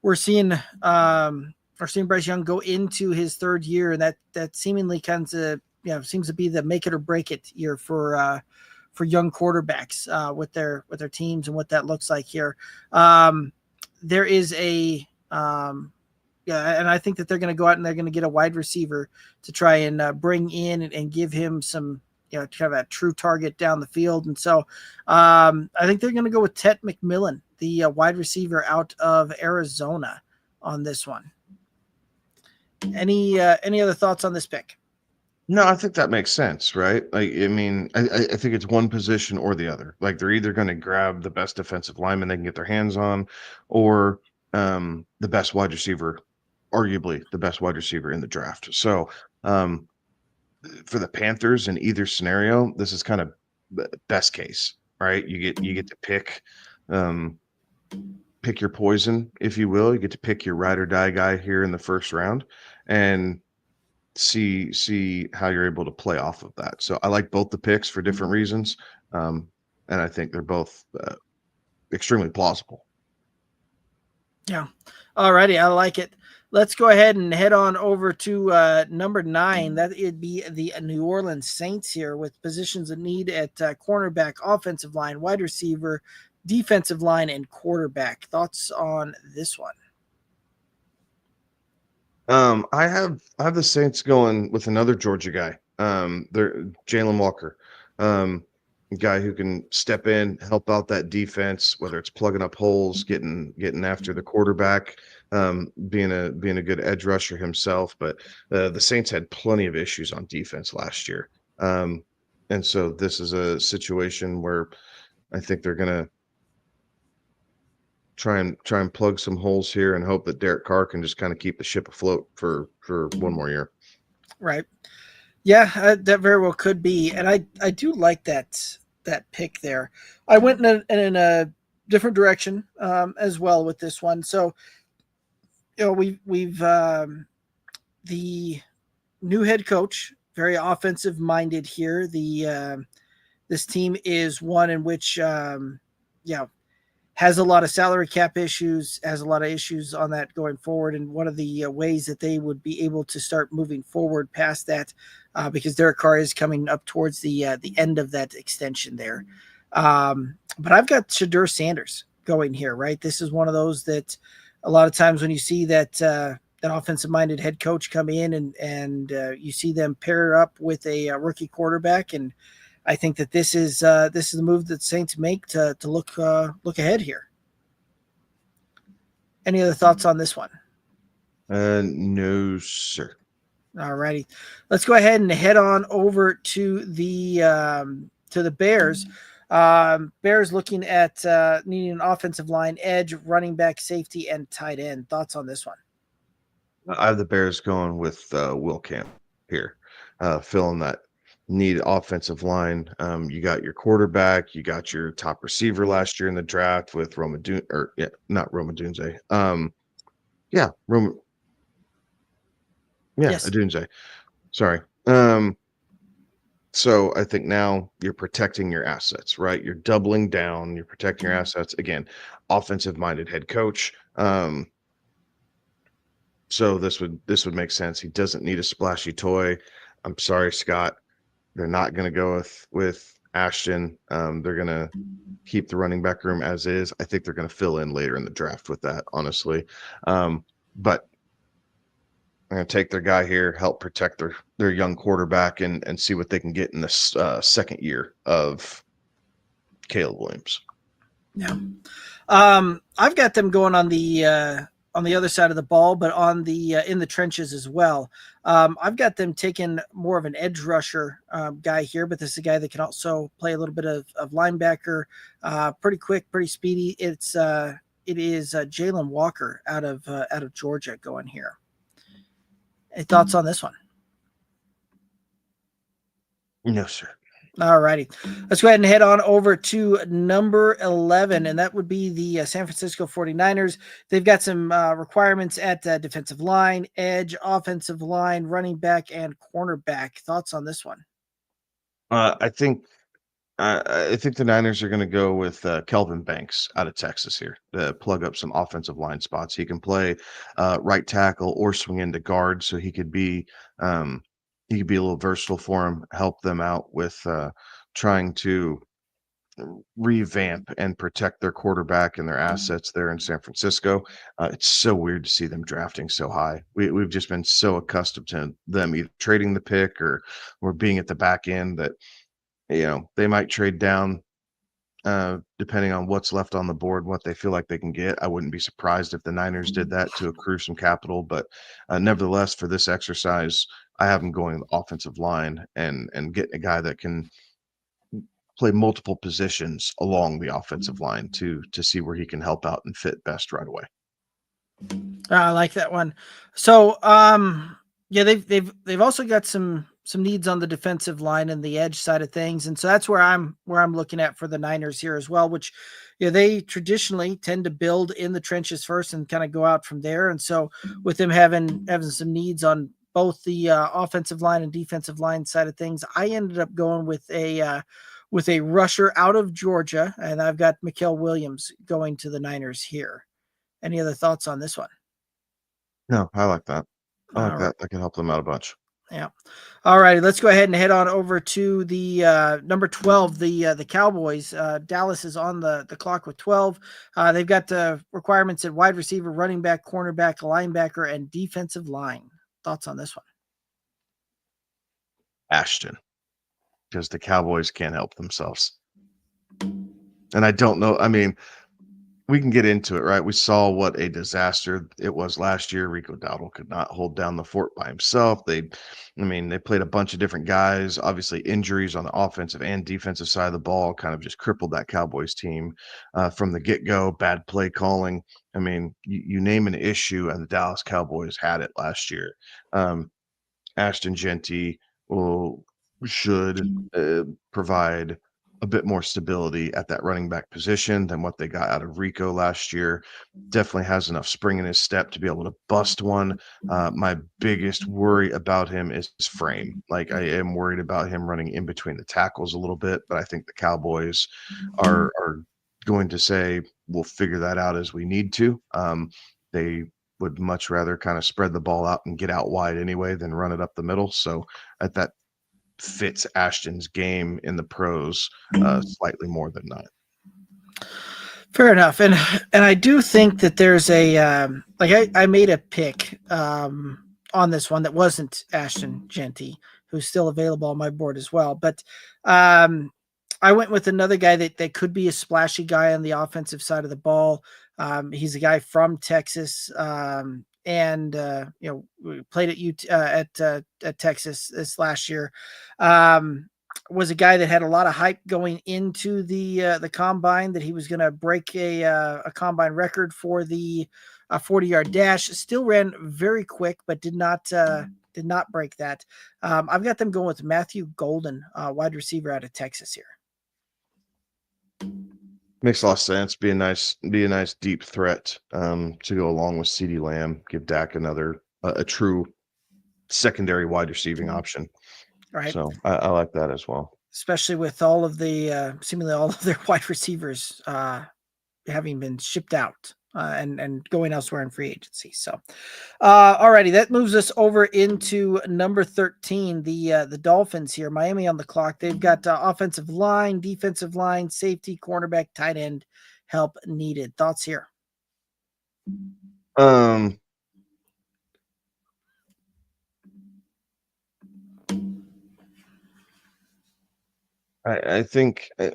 we're seeing Bryce Young go into his third year, and that seemingly kind of seems to be the make it or break it year for young quarterbacks with their teams and what that looks like here. There is and I think that they're going to go out and they're going to get a wide receiver to try and bring in and give him some, kind of a true target down the field. And so I think they're going to go with Tet McMillan, the wide receiver out of Arizona on this one. Any other thoughts on this pick? No, I think that makes sense, right? Like, I mean, I think it's one position or the other. Like, they're either going to grab the best defensive lineman they can get their hands on, or the best wide receiver, arguably the best wide receiver in the draft. So for the Panthers in either scenario, this is kind of best case, right? You get to pick your poison, if you will. You get to pick your ride or die guy here in the first round and see how you're able to play off of that. So I like both the picks for different reasons. And I think they're both extremely plausible. Yeah. All righty. I like it. Let's go ahead and head on over to number 9. That would be the New Orleans Saints here with positions of need at cornerback, offensive line, wide receiver, defensive line, and quarterback. Thoughts on this one? I have the Saints going with another Georgia guy. They're Jalen Walker, a guy who can step in, help out that defense, whether it's plugging up holes, getting after the quarterback, being a good edge rusher himself. But the Saints had plenty of issues on defense last year, and so this is a situation where I think they're gonna try and plug some holes here and hope that Derek Carr can just kind of keep the ship afloat for one more year. Right. Yeah, that very well could be. And I do like that pick there. I went in a different direction as well with this one. So, we've the new head coach, very offensive minded here. This team is one in which, has a lot of salary cap issues, has a lot of issues on that going forward. And one of the ways that they would be able to start moving forward past that, because Derek Carr is coming up towards the end of that extension there. But I've got Shedeur Sanders going here, right? This is one of those that a lot of times when you see that offensive minded head coach come in and you see them pair up with a rookie quarterback, and I think that this is the move that Saints make to look ahead here. Any other thoughts on this one? No, sir. All righty. Let's go ahead and head on over to the Bears. Bears looking at needing an offensive line, edge, running back, safety, and tight end. Thoughts on this one? I have the Bears going with Will Camp here, filling that need offensive line. You got your quarterback, you got your top receiver last year in the draft with not Roma Dunze. Yes. Adunze. Sorry. So I think now you're protecting your assets, right? You're doubling down, you're protecting your assets. Again, offensive-minded head coach. So this would make sense. He doesn't need a splashy toy. I'm sorry, Scott. They're not going to go with Ashton. They're going to keep the running back room as is. I think they're going to fill in later in the draft with that, honestly. But I'm going to take their guy here, help protect their young quarterback, and see what they can get in this second year of Caleb Williams. Yeah. I've got them going on the other side of the ball, but on the in the trenches as well. I've got them taking more of an edge rusher guy here, but this is a guy that can also play a little bit of linebacker, pretty quick, pretty speedy. It is Jalen Walker out of Georgia going here. Any thoughts on this one? No, sir. All righty. Let's go ahead and head on over to number 11, and that would be the San Francisco 49ers. They've got some requirements at defensive line, edge, offensive line, running back, and cornerback. Thoughts on this one? I think the Niners are going to go with Kelvin Banks out of Texas here to plug up some offensive line spots. He can play right tackle or swing into guard, so he could be a little versatile for him, help them out with trying to revamp and protect their quarterback and their assets there in San Francisco. It's so weird to see them drafting so high. We've just been so accustomed to them either trading the pick or being at the back end that they might trade down depending on what's left on the board, what they feel like they can get. I wouldn't be surprised if the Niners did that to accrue some capital, but nevertheless, for this exercise, I have them going offensive line and getting a guy that can play multiple positions along the offensive line to see where he can help out and fit best right away. I like that one. So, yeah, they've also got some needs on the defensive line and the edge side of things, and so that's where I'm looking at for the Niners here as well. Which, they traditionally tend to build in the trenches first and kind of go out from there. And so, with them having some needs on both the offensive line and defensive line side of things, I ended up going with a rusher out of Georgia, and I've got Mikael Williams going to the Niners here. Any other thoughts on this one? No, I like that. I like All that. right. That can help them out a bunch. Yeah. All righty. Let's go ahead and head on over to the number 12, the Cowboys. Dallas is on the clock with 12. They've got the requirements at wide receiver, running back, cornerback, linebacker, and defensive line. Thoughts on this one? Ashton, because the Cowboys can't help themselves. And I don't know. I mean, we can get into it, right? We saw what a disaster it was last year. Rico Dowdle could not hold down the fort by himself. They played a bunch of different guys. Obviously, injuries on the offensive and defensive side of the ball kind of just crippled that Cowboys team from the get-go. Bad play calling. I mean, you name an issue, and the Dallas Cowboys had it last year. Ashton Jeanty should provide a bit more stability at that running back position than what they got out of Rico last year. Definitely has enough spring in his step to be able to bust one. My biggest worry about him is his frame. Like, I am worried about him running in between the tackles a little bit, but I think the Cowboys are going to say, we'll figure that out as we need to. They would much rather kind of spread the ball out and get out wide anyway than run it up the middle. So that fits Ashton's game in the pros slightly more than not. Fair enough. And I do think that there's a I made a pick on this one that wasn't Ashton Jeanty, who's still available on my board as well. But I went with another guy that could be a splashy guy on the offensive side of the ball. He's a guy from Texas. And we played at Texas this last year. Was a guy that had a lot of hype going into the combine, that he was going to break a combine record for the 40-yard dash. Still ran very quick, but did not break that. I've got them going with Matthew Golden, wide receiver out of Texas here. Makes a lot of sense. Be a nice deep threat to go along with CeeDee Lamb. Give Dak another a true secondary wide receiving option. right? So I like that as well. Especially with all of the seemingly all of their wide receivers having been shipped out and going elsewhere in free agency. So, alrighty, that moves us over into number 13, the Dolphins here. Miami on the clock. They've got offensive line, defensive line, safety, cornerback, tight end help needed. Thoughts here? Um, I think I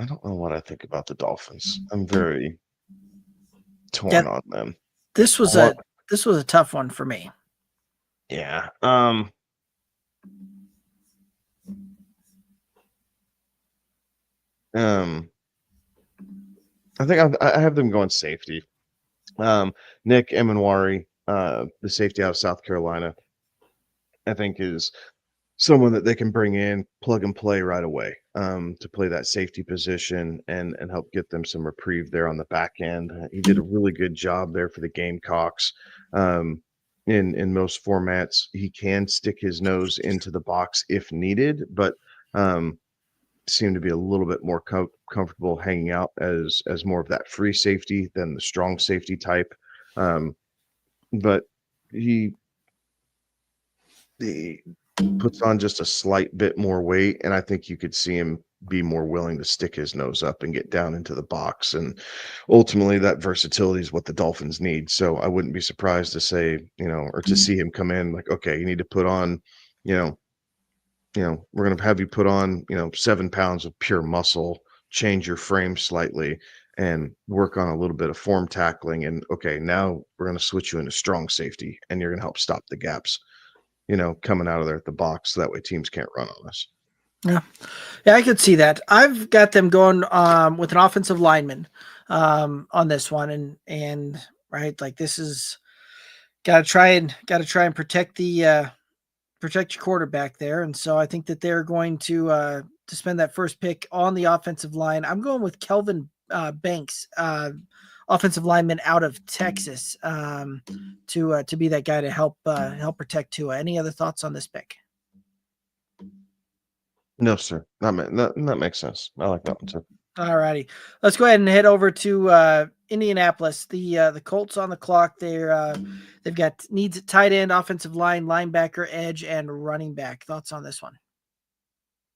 don't know what I think about the Dolphins. I'm very Yeah, torn on them. this was What? a tough one for me. Yeah. I think I have them going safety. Nick Emanwari, the safety out of South Carolina, I think is someone that they can bring in, plug and play right away, to play that safety position and help get them some reprieve there on the back end. He did a really good job there for the Gamecocks. In most formats, he can stick his nose into the box if needed, but seemed to be a little bit more comfortable hanging out as more of that free safety than the strong safety type. But he puts on just a slight bit more weight, and I think you could see him be more willing to stick his nose up and get down into the box. And ultimately, that versatility is what the Dolphins need. So I wouldn't be surprised to say, or to see him come in like, okay, you need to put on, we're going to have you put on, 7 pounds of pure muscle, change your frame slightly, and work on a little bit of form tackling. And okay, now we're going to switch you into strong safety, and you're going to help stop the gaps, coming out of there at the box, so that way teams can't run on us. Yeah, I could see that. I've got them going with an offensive lineman on this one, and right, like this is got to try and protect the protect your quarterback there, and so I think that they're going to spend that first pick on the offensive line. I'm going with Kelvin Banks, offensive lineman out of Texas, to be that guy to help protect Tua. Any other thoughts on this pick? No, sir. That makes sense. I like that one too. All righty, let's go ahead and head over to Indianapolis. The Colts on the clock. They've got needs at tight end, offensive line, linebacker, edge, and running back. Thoughts on this one?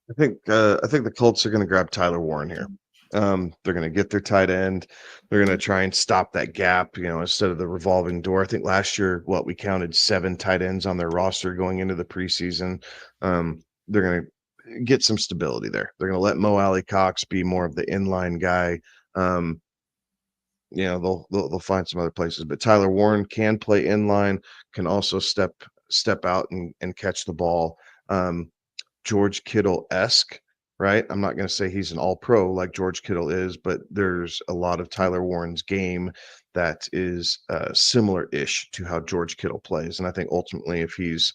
I think the Colts are going to grab Tyler Warren here. They're going to get their tight end. They're going to try and stop that gap, instead of the revolving door. I think last year, we counted 7 tight ends on their roster going into the preseason. They're going to get some stability there. They're going to let Mo Alley Cox be more of the inline guy. They'll find some other places, but Tyler Warren can play inline, can also step out and catch the ball. George Kittle-esque, right? I'm not going to say he's an all-pro like George Kittle is, but there's a lot of Tyler Warren's game that is similar-ish to how George Kittle plays. And I think ultimately if he's,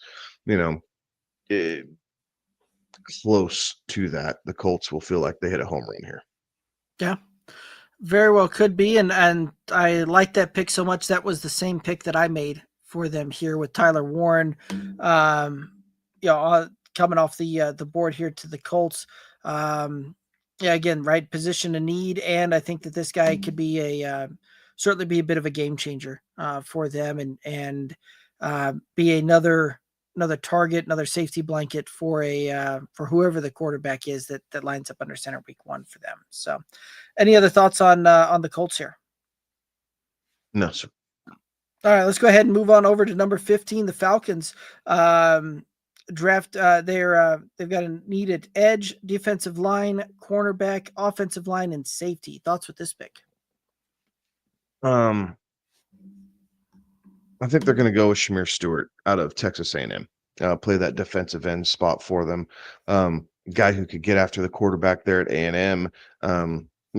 close to that, the Colts will feel like they hit a home run here. Yeah, very well could be. And I like that pick so much. That was the same pick that I made for them here with Tyler Warren. Coming off the board here to the Colts. Again, right position of need, and I think that this guy could be certainly be a bit of a game changer for them, and be another target, another safety blanket for for whoever the quarterback is that lines up under center week 1 for them. So, any other thoughts on the Colts here? No, sir. All right, let's go ahead and move on over to number 15, the Falcons. Draft they've got a needed edge, defensive line, cornerback, offensive line, and safety. Thoughts with this pick? I think they're going to go with Shamir Stewart out of Texas A&M. Play that defensive end spot for them. Guy who could get after the quarterback there at A&M,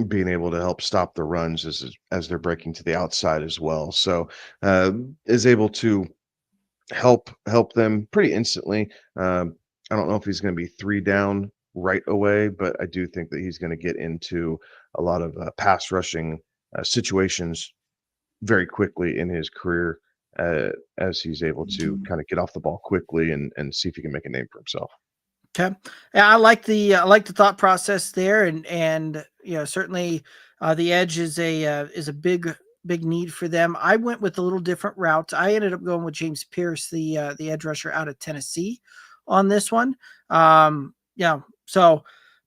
being able to help stop the runs as they're breaking to the outside as well. So is able to help them pretty instantly. I don't know if he's going to be 3 down right away, but I do think that he's going to get into a lot of pass rushing situations very quickly in his career as he's able to kind of get off the ball quickly and see if he can make a name for himself. Okay. Yeah, I like the thought process there, and certainly the edge is a big need for them. I went with a little different route. I ended up going with James Pierce, the edge rusher out of Tennessee, on this one.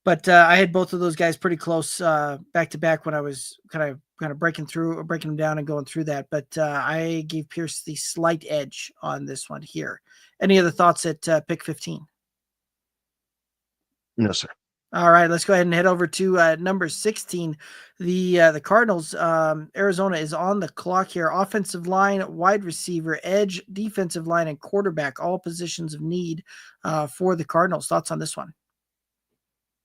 But I had both of those guys pretty close back to back when I was kind of breaking them down and going through that. But I gave Pierce the slight edge on this one here. Any other thoughts at pick 15? No, sir. All right, let's go ahead and head over to number 16. The Cardinals. Arizona is on the clock here. Offensive line, wide receiver, edge, defensive line, and quarterback. All positions of need for the Cardinals. Thoughts on this one?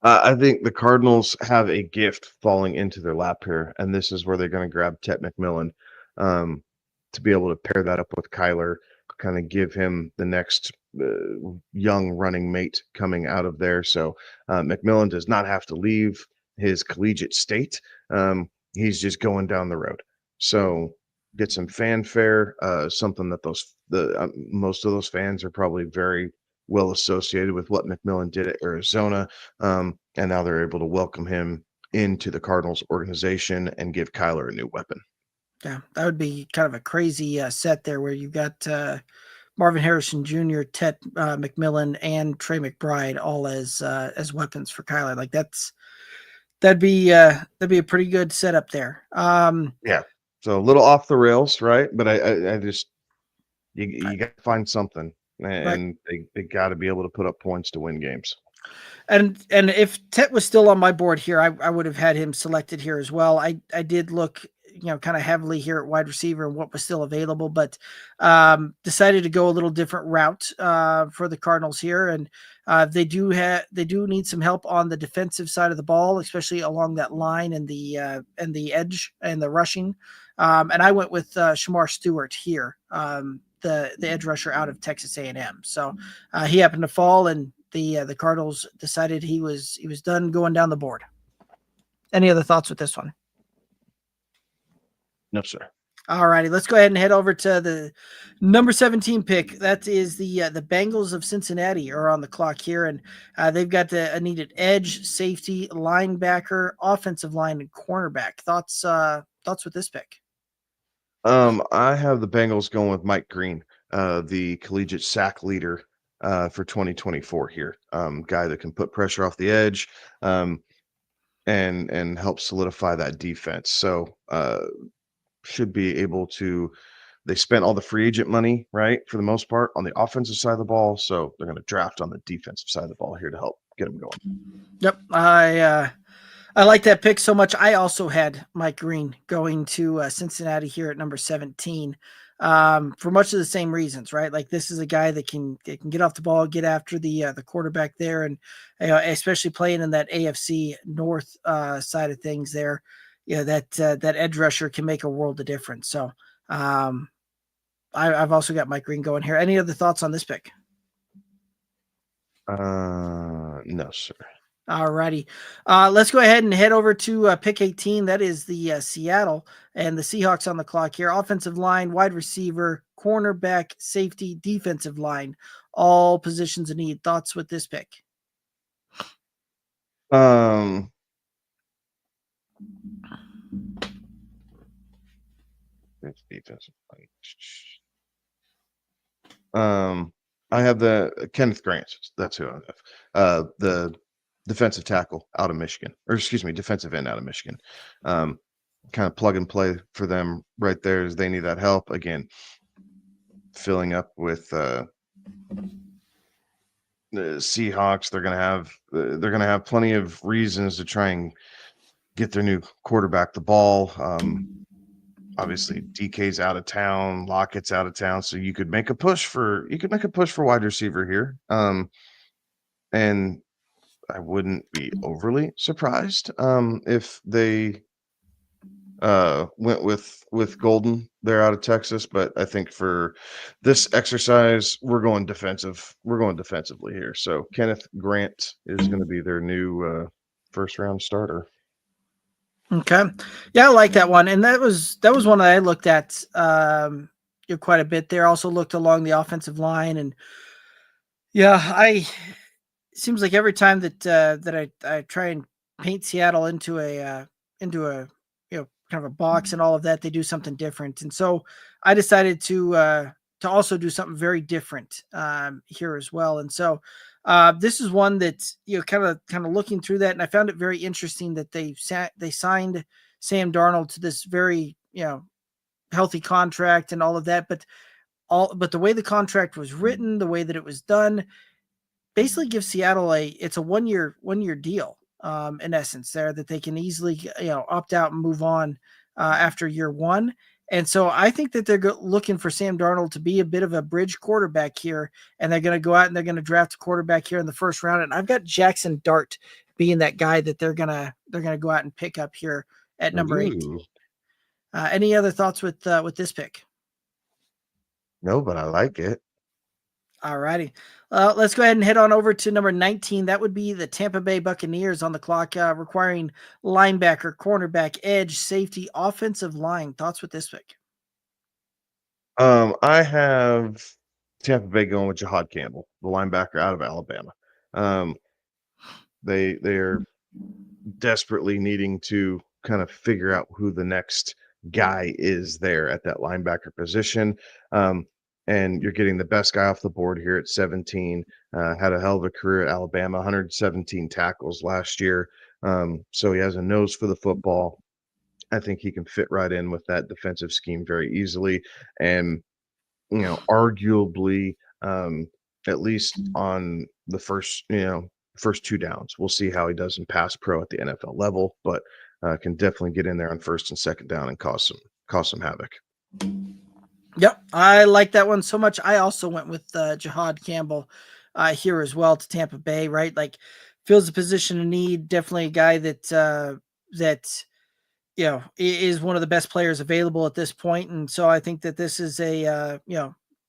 I think the Cardinals have a gift falling into their lap here, and this is where they're going to grab Tet McMillan to be able to pair that up with Kyler, kind of give him the next young running mate coming out of there. So McMillan does not have to leave his collegiate state. He's just going down the road. So get some fanfare, something that most of those fans are probably very well associated with what McMillan did at Arizona. And now they're able to welcome him into the Cardinals organization and give Kyler a new weapon. Yeah, that would be kind of a crazy set there where you've got Marvin Harrison Jr., Tet McMillan, and Trey McBride all as weapons for Kyler. Like that'd be a pretty good setup there. Yeah, so a little off the rails, right? But I just you got to find something, and they got to be able to put up points to win games. And if Tet was still on my board here, I would have had him selected here as well. I did look kind of heavily here at wide receiver and what was still available, but decided to go a little different route for the Cardinals here. And they do need some help on the defensive side of the ball, especially along that line and the edge and the rushing. And I went with Shamar Stewart here, the edge rusher out of Texas A&M. So he happened to fall, and the Cardinals decided he was done going down the board. Any other thoughts with this one? No, sir. All righty, let's go ahead and head over to the number 17 pick. That is the Bengals of Cincinnati are on the clock here, and they've got a needed edge, safety, linebacker, offensive line, and cornerback. Thoughts with this pick? I have the Bengals going with Mike Green, the collegiate sack leader for 2024 here. Guy that can put pressure off the edge and help solidify that defense. So should be able to. They spent all the free agent money, right, for the most part, on the offensive side of the ball. So they're going to draft on the defensive side of the ball here to help get them going. Yep, I like that pick so much. I also had Mike Green going to Cincinnati here at number 17 for much of the same reasons, right? Like this is a guy that can get off the ball, get after the quarterback there, and especially playing in that AFC North side of things there. That edge rusher can make a world of difference. So I've also got Mike Green going here. Any other thoughts on this pick? No, sir. All righty. Let's go ahead and head over to pick 18. That is the Seattle and the Seahawks on the clock here. Offensive line, wide receiver, cornerback, safety, defensive line, all positions of need. Thoughts with this pick? Defensive line. I have the Kenneth Grant. That's who I have. The defensive tackle out of Michigan, or excuse me, defensive end out of Michigan. Kind of plug and play for them right there as they need that help. Again, filling up with the Seahawks. They're gonna have plenty of reasons to try and get their new quarterback the ball. Obviously DK's out of town, Lockett's out of town, so you could make a push for wide receiver here. And I wouldn't be overly surprised if they went with Golden. They're out of Texas, but I think for this exercise, we're going defensive. We're going defensively here. So Kenneth Grant is going to be their new first round starter. Okay. Yeah, I like that one. And that was one that I looked at quite a bit there. Also looked along the offensive line, and it seems like every time that I try and paint Seattle into a kind of a box and all of that, they do something different. And so I decided to also do something very different here as well. And so this is one that kind of looking through that, and I found it very interesting that they signed Sam Darnold to this very healthy contract and all of that, but the way the contract was written, the way that it was done, basically gives Seattle it's a one year deal in essence there that they can easily opt out and move on after year one. And so I think that they're looking for Sam Darnold to be a bit of a bridge quarterback here, and they're going to go out and they're going to draft a quarterback here in the first round. And I've got Jackson Dart being that guy that they're gonna go out and pick up here at number 18. Any other thoughts with this pick? No, but I like it. All righty. Let's go ahead and head on over to number 19. That would be the Tampa Bay Buccaneers on the clock, requiring linebacker, cornerback, edge, safety, offensive line. Thoughts with this pick? I have Tampa Bay going with Jahad Campbell, the linebacker out of Alabama. They are desperately needing to kind of figure out who the next guy is there at that linebacker position. And you're getting the best guy off the board here at 17. Had a hell of a career at Alabama, 117 tackles last year. So he has a nose for the football. I think he can fit right in with that defensive scheme very easily. And, arguably, at least on the first two downs, we'll see how he does in pass pro at the NFL level, but can definitely get in there on first and second down and cause some havoc. Yep, I like that one so much. I also went with Jahad Campbell here as well to Tampa Bay, right? Like, fills the position of need. Definitely a guy that is one of the best players available at this point. And so I think that this is a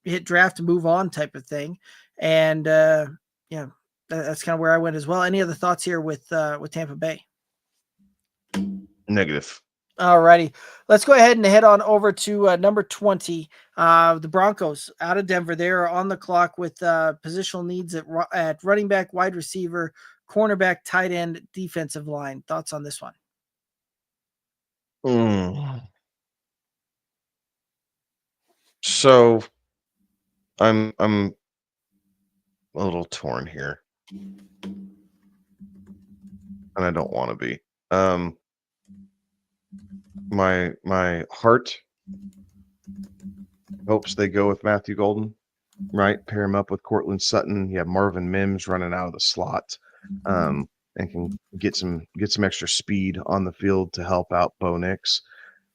hit draft and move on type of thing. And that's kind of where I went as well. Any other thoughts here with Tampa Bay? Negative. All righty. Let's go ahead and head on over to number 20. The Broncos out of Denver. They are on the clock with positional needs at running back, wide receiver, cornerback, tight end, defensive line. Thoughts on this one? So I'm a little torn here, and I don't want to be. My heart hopes they go with Matthew Golden, right? Pair him up with Cortland Sutton. You have Marvin Mims running out of the slot, and can get some extra speed on the field to help out Bo Nix.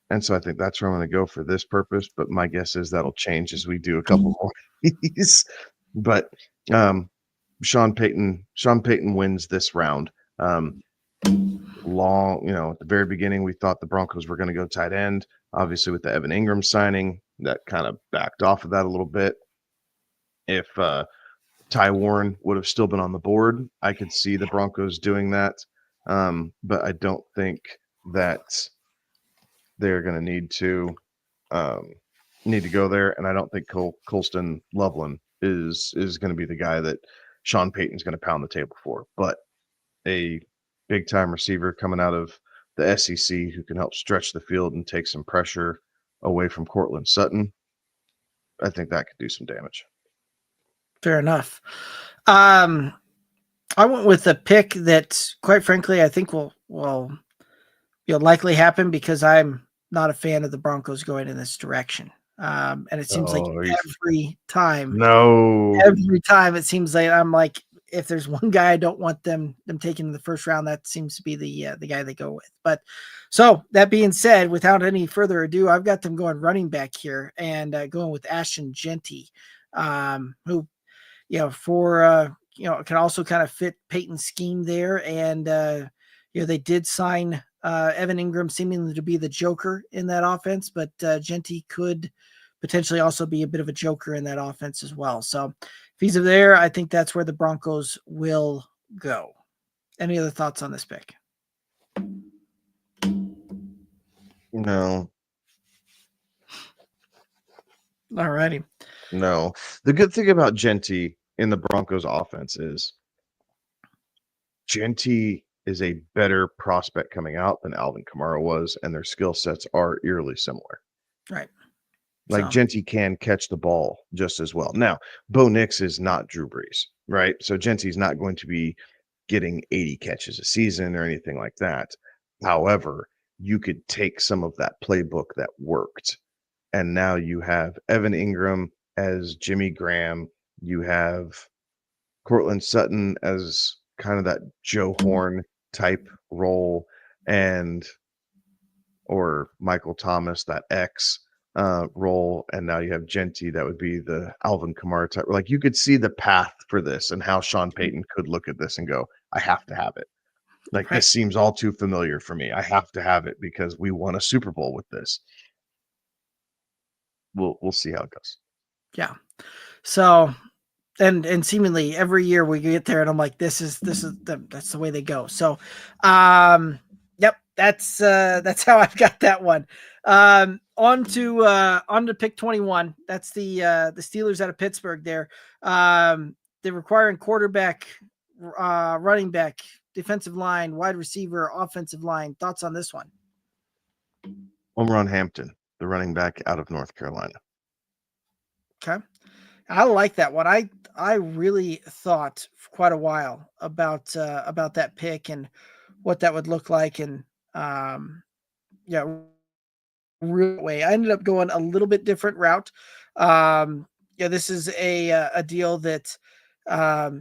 And so I think that's where I'm going to go for this purpose. But my guess is that'll change as we do a couple more of these. But Sean Payton wins this round. At the very beginning, we thought the Broncos were going to go tight end. Obviously, with the Evan Ingram signing, that kind of backed off of that a little bit. If Ty Warren would have still been on the board, I could see the Broncos doing that. But I don't think that they're going to need to go there. And I don't think Colston Loveland is going to be the guy that Sean Payton's going to pound the table for. But a big-time receiver coming out of the SEC who can help stretch the field and take some pressure away from Cortland Sutton, I think that could do some damage. Fair enough. I went with a pick that, quite frankly, I think will likely happen because I'm not a fan of the Broncos going in this direction. And it seems like every time it seems like I'm like, if there's one guy I don't want them taking in the first round, that seems to be the guy they go with. But so that being said, without any further ado, I've got them going running back here and going with Ashton Jeanty, who, can also kind of fit Peyton's scheme there. And, they did sign Evan Ingram seemingly to be the joker in that offense, but Jeanty could potentially also be a bit of a joker in that offense as well. So if he's there, I think that's where the Broncos will go. Any other thoughts on this pick? No. All righty. No. The good thing about Genty in the Broncos offense is Genty is a better prospect coming out than Alvin Kamara was, and their skill sets are eerily similar. Right. Like So, Genty can catch the ball just as well. Now, Bo Nix is not Drew Brees, right? So Genty's not going to be getting 80 catches a season or anything like that. However, you could take some of that playbook that worked, and now you have Evan Ingram as Jimmy Graham. You have Cortland Sutton as kind of that Joe Horn type role, and or Michael Thomas, that X role, and now you have Genty, that would be the Alvin Kamara type. Like, you could see the path for this and how Sean Payton could look at this and go, I have to have it. Like, right. this seems all too familiar for me. I have to have it because we won a Super Bowl with this. We'll see how it goes. Yeah. So, and seemingly every year we get there, and I'm like, that's the way they go. So, yep, that's how I've got that one. On to pick 21. That's the Steelers out of Pittsburgh. There, they're requiring quarterback, running back, defensive line, wide receiver, offensive line. Thoughts on this one? Omron Hampton, the running back out of North Carolina. Okay. I like that one. I really thought for quite a while about that pick and what that would look like, and yeah, real way. I ended up going a little bit different route. Yeah, this is a deal that yeah,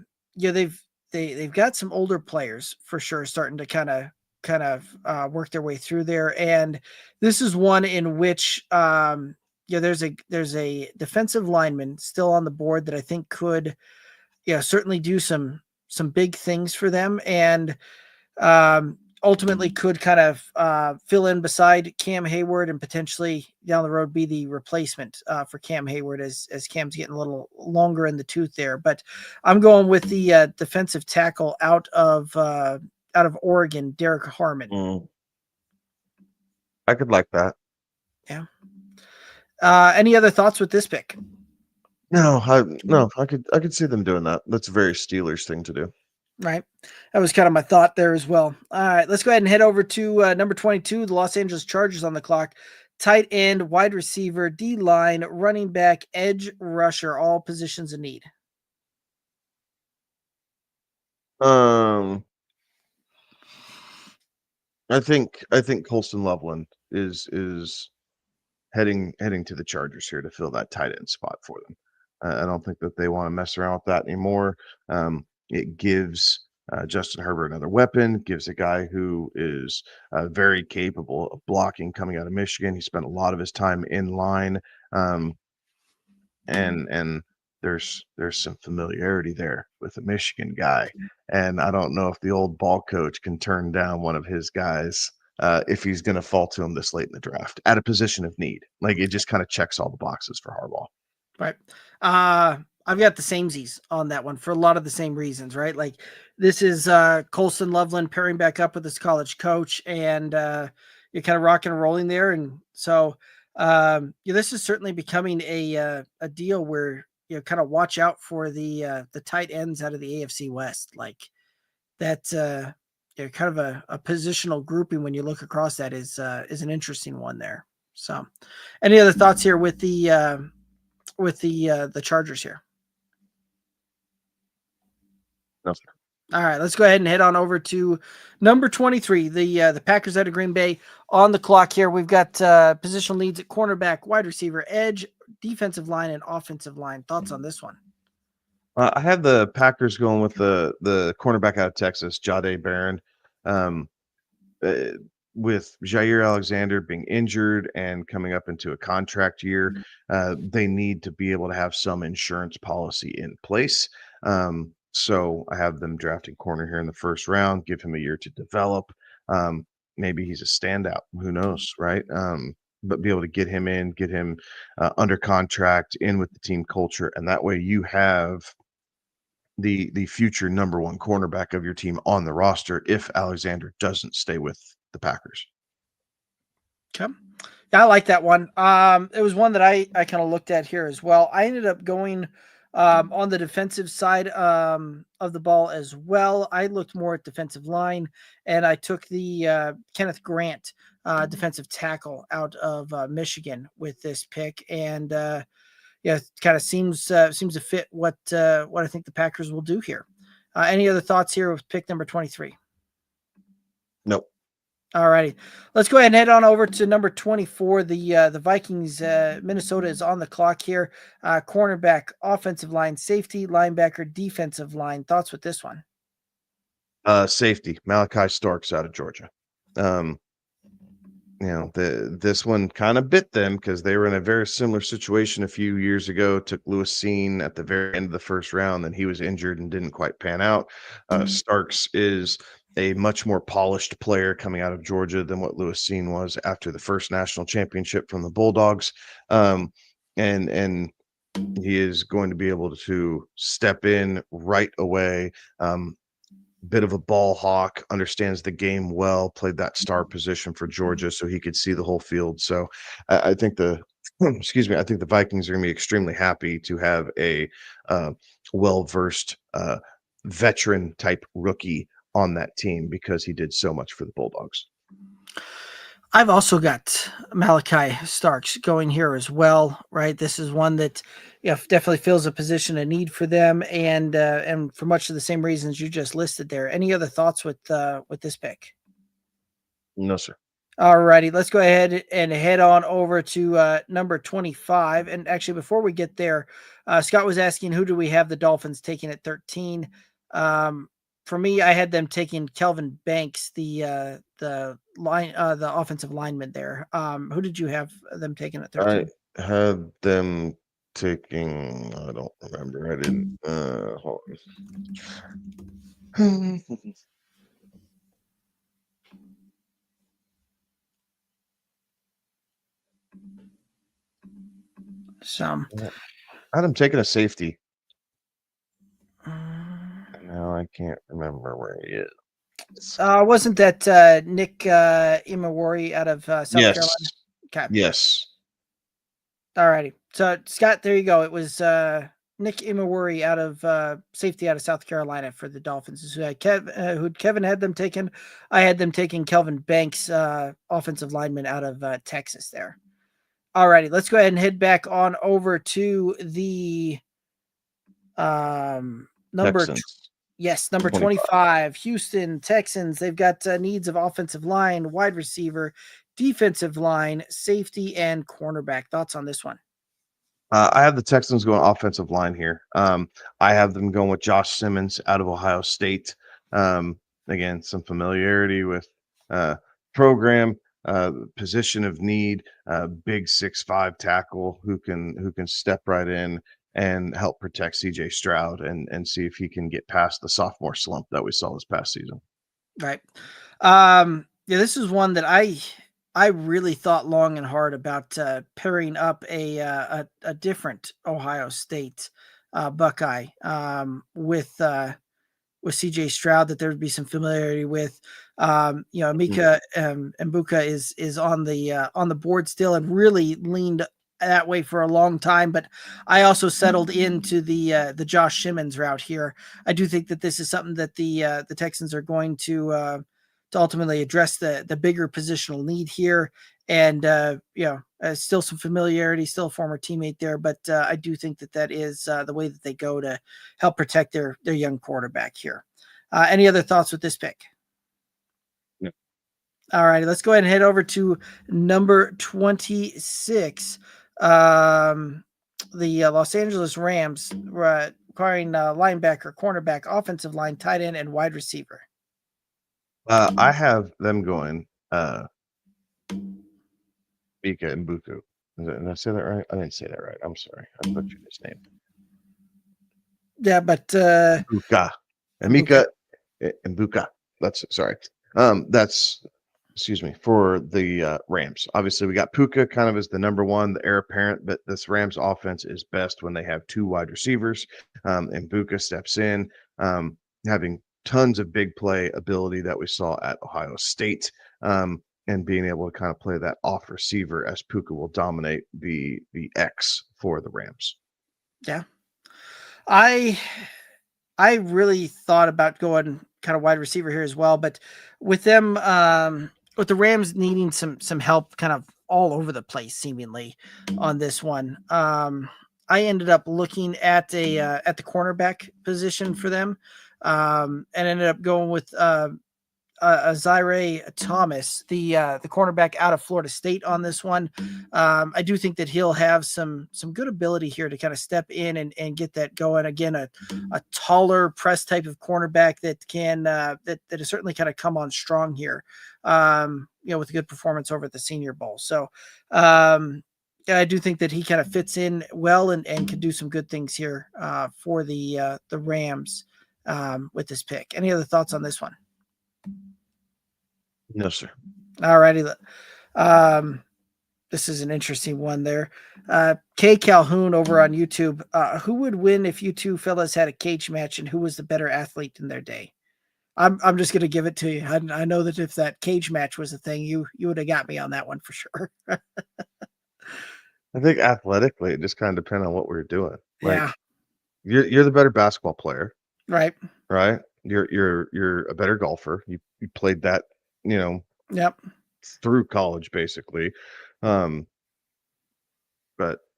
they've got some older players for sure starting to kind of work their way through there, and this is one in which yeah, there's a defensive lineman still on the board that I think could, yeah, certainly do some big things for them, and ultimately could kind of fill in beside Cam Hayward and potentially down the road be the replacement for Cam Hayward as Cam's getting a little longer in the tooth there. But I'm going with the defensive tackle out of Oregon, Derek Harmon. I could like that. Yeah. Any other thoughts with this pick? No, I could see them doing that. That's a very Steelers thing to do. Right. That was kind of my thought there as well. All right, let's go ahead and head over to number 22, the Los Angeles Chargers on the clock. Tight end, wide receiver, D-line, running back, edge rusher, all positions in need. I think Colston Loveland is heading to the Chargers here to fill that tight end spot for them. I don't think that they want to mess around with that anymore. It gives Justin Herbert another weapon, gives a guy who is very capable of blocking coming out of Michigan. He spent a lot of his time in line, and there's some familiarity there with the Michigan guy. And I don't know if the old ball coach can turn down one of his guys if he's going to fall to him this late in the draft at a position of need. Like, it just kind of checks all the boxes for Harbaugh. Right. I've got the samesies on that one for a lot of the same reasons, right? Like, this is Colston Loveland pairing back up with his college coach, and you're kind of rocking and rolling there. And so yeah, this is certainly becoming a deal where you kind of watch out for the tight ends out of the AFC West. Like, that kind of a positional grouping when you look across that is an interesting one there. So, any other thoughts here with the Chargers here? No, sir. All right, let's go ahead and head on over to number 23, the Packers out of Green Bay on the clock here. We've got positional needs at cornerback, wide receiver, edge, defensive line, and offensive line. Thoughts on this one? I have the Packers going with the cornerback out of Texas, Jahdae Barron. With Jair Alexander being injured and coming up into a contract year, they need to be able to have some insurance policy in place. So I have them drafting corner here in the first round, give him a year to develop. Maybe he's a standout. Who knows, right? But be able to get him in, get him under contract, in with the team culture, and that way you have the future number one cornerback of your team on the roster if Alexander doesn't stay with the Packers. Okay. I like that one. It was one that I kind of looked at here as well. I ended up going on the defensive side of the ball as well. I looked more at defensive line, and I took the Kenneth Grant defensive tackle out of Michigan with this pick, and yeah, it kind of seems to fit what I think the Packers will do here. Any other thoughts here with pick number 23? Nope. All righty. Let's go ahead and head on over to number 24. The Vikings, Minnesota is on the clock here. Cornerback, offensive line, safety, linebacker, defensive line. Thoughts with this one? Safety, Malachi Starks out of Georgia. This one kind of bit them because they were in a very similar situation a few years ago. Took Lewis Seen at the very end of the first round, then he was injured and didn't quite pan out. Starks is a much more polished player coming out of Georgia than what Lewis Seen was after the first national championship from the Bulldogs. And he is going to be able to step in right away. Bit of a ball hawk, understands the game well, played that star position for Georgia so he could see the whole field. So I think the Vikings are going to be extremely happy to have a well-versed veteran type rookie on that team because he did so much for the Bulldogs. I've also got Malachi Starks going here as well, right? This is one that definitely fills a position of need for them, and for much of the same reasons you just listed there. Any other thoughts with this pick? No, sir. All righty, let's go ahead and head on over to number 25. And actually, before we get there, Scott was asking, who do we have the Dolphins taking at 13? For me, I had them taking Kelvin Banks, the offensive lineman there. Who did you have them taking at 13? I had them taking, I don't remember. I didn't hold on. So I had him taking a safety. Now I can't remember where he is. Wasn't that Nick Imawari out of South Carolina? Okay. Yes. All righty. So Scott, there you go. It was Nick Imawari out of safety out of South Carolina for the Dolphins. Who Kevin had them taken. I had them taking Kelvin Banks, offensive lineman out of Texas there. All righty. Let's go ahead and head back on over to the number Texans. Number 25, Houston Texans. They've got needs of offensive line, wide receiver, defensive line, safety, and cornerback. Thoughts on this one? I have the Texans going offensive line here. I have them going with Josh Simmons out of Ohio State. Again, some familiarity with program, position of need, big 6'5" tackle who can step right in and help protect CJ Stroud and see if he can get past the sophomore slump that we saw this past season. Right. Yeah, this is one that I really thought long and hard about pairing up a different Ohio State Buckeye with CJ Stroud that there would be some familiarity with. Emeka Mbuka is on the board still and really leaned that way for a long time, but I also settled into the Josh Simmons route here. I do think that this is something that the Texans are going to ultimately address the bigger positional need here, and still some familiarity, still a former teammate there, but I do think that is the way that they go to help protect their young quarterback here. Any other thoughts with this pick? No. All right, let's go ahead and head over to number 26. The Los Angeles Rams requiring linebacker, cornerback, offensive line, tight end, and wide receiver. I have them going Mika Mbuku. Did I say that right? I didn't say that right. I'm sorry. I butchered his name. Yeah, but Mbuka. Mika Mbuka. That's sorry. That's for the Rams. Obviously, we got Puka kind of as the number one, the heir apparent, but this Rams offense is best when they have two wide receivers. And Mbuka steps in, having tons of big play ability that we saw at Ohio State. and being able to kind of play that off receiver as Puka will dominate the X for the Rams. Yeah. I really thought about going kind of wide receiver here as well, but with them, with the Rams needing some help kind of all over the place seemingly on this one, I ended up looking at the cornerback position for them, and ended up going with Zaire Thomas, the cornerback out of Florida State on this one. I do think that he'll have some good ability here to kind of step in and get that going. Again, a taller press type of cornerback that can that has certainly kind of come on strong here. With a good performance over at the Senior Bowl. So I do think that he kind of fits in well and can do some good things here for the Rams with this pick. Any other thoughts on this one? No, sir. All righty. This is an interesting one there. K Calhoun over on YouTube. Who would win if you two fellas had a cage match, and who was the better athlete in their day? I'm just going to give it to you. I know that if that cage match was a thing, you would have got me on that one for sure. I think athletically, it just kind of depends on what we're doing. Like, Yeah. You're the better basketball player, Right. right? You're a better golfer. You played that, Yep. through college basically. But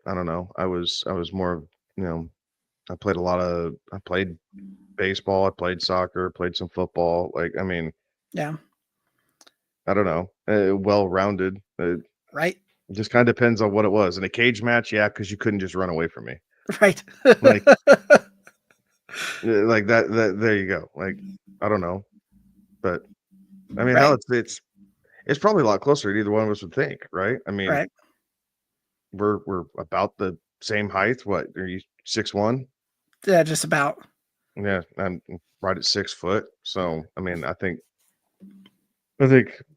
I don't know. I was more, I played baseball, I played soccer, played some football. Like, I mean, Yeah. I don't know. Well-rounded. It Right. just kind of depends on what it was. In a cage match, yeah, because you couldn't just run away from me. Right. Like, like that. There you go. Like, I don't know, but I mean, hell, it's probably a lot closer than either one of us would think, right? I mean, Right. we're about the same height. What are you, 6'1"? Yeah, just about. Yeah, I'm right at 6 foot. So I mean, I think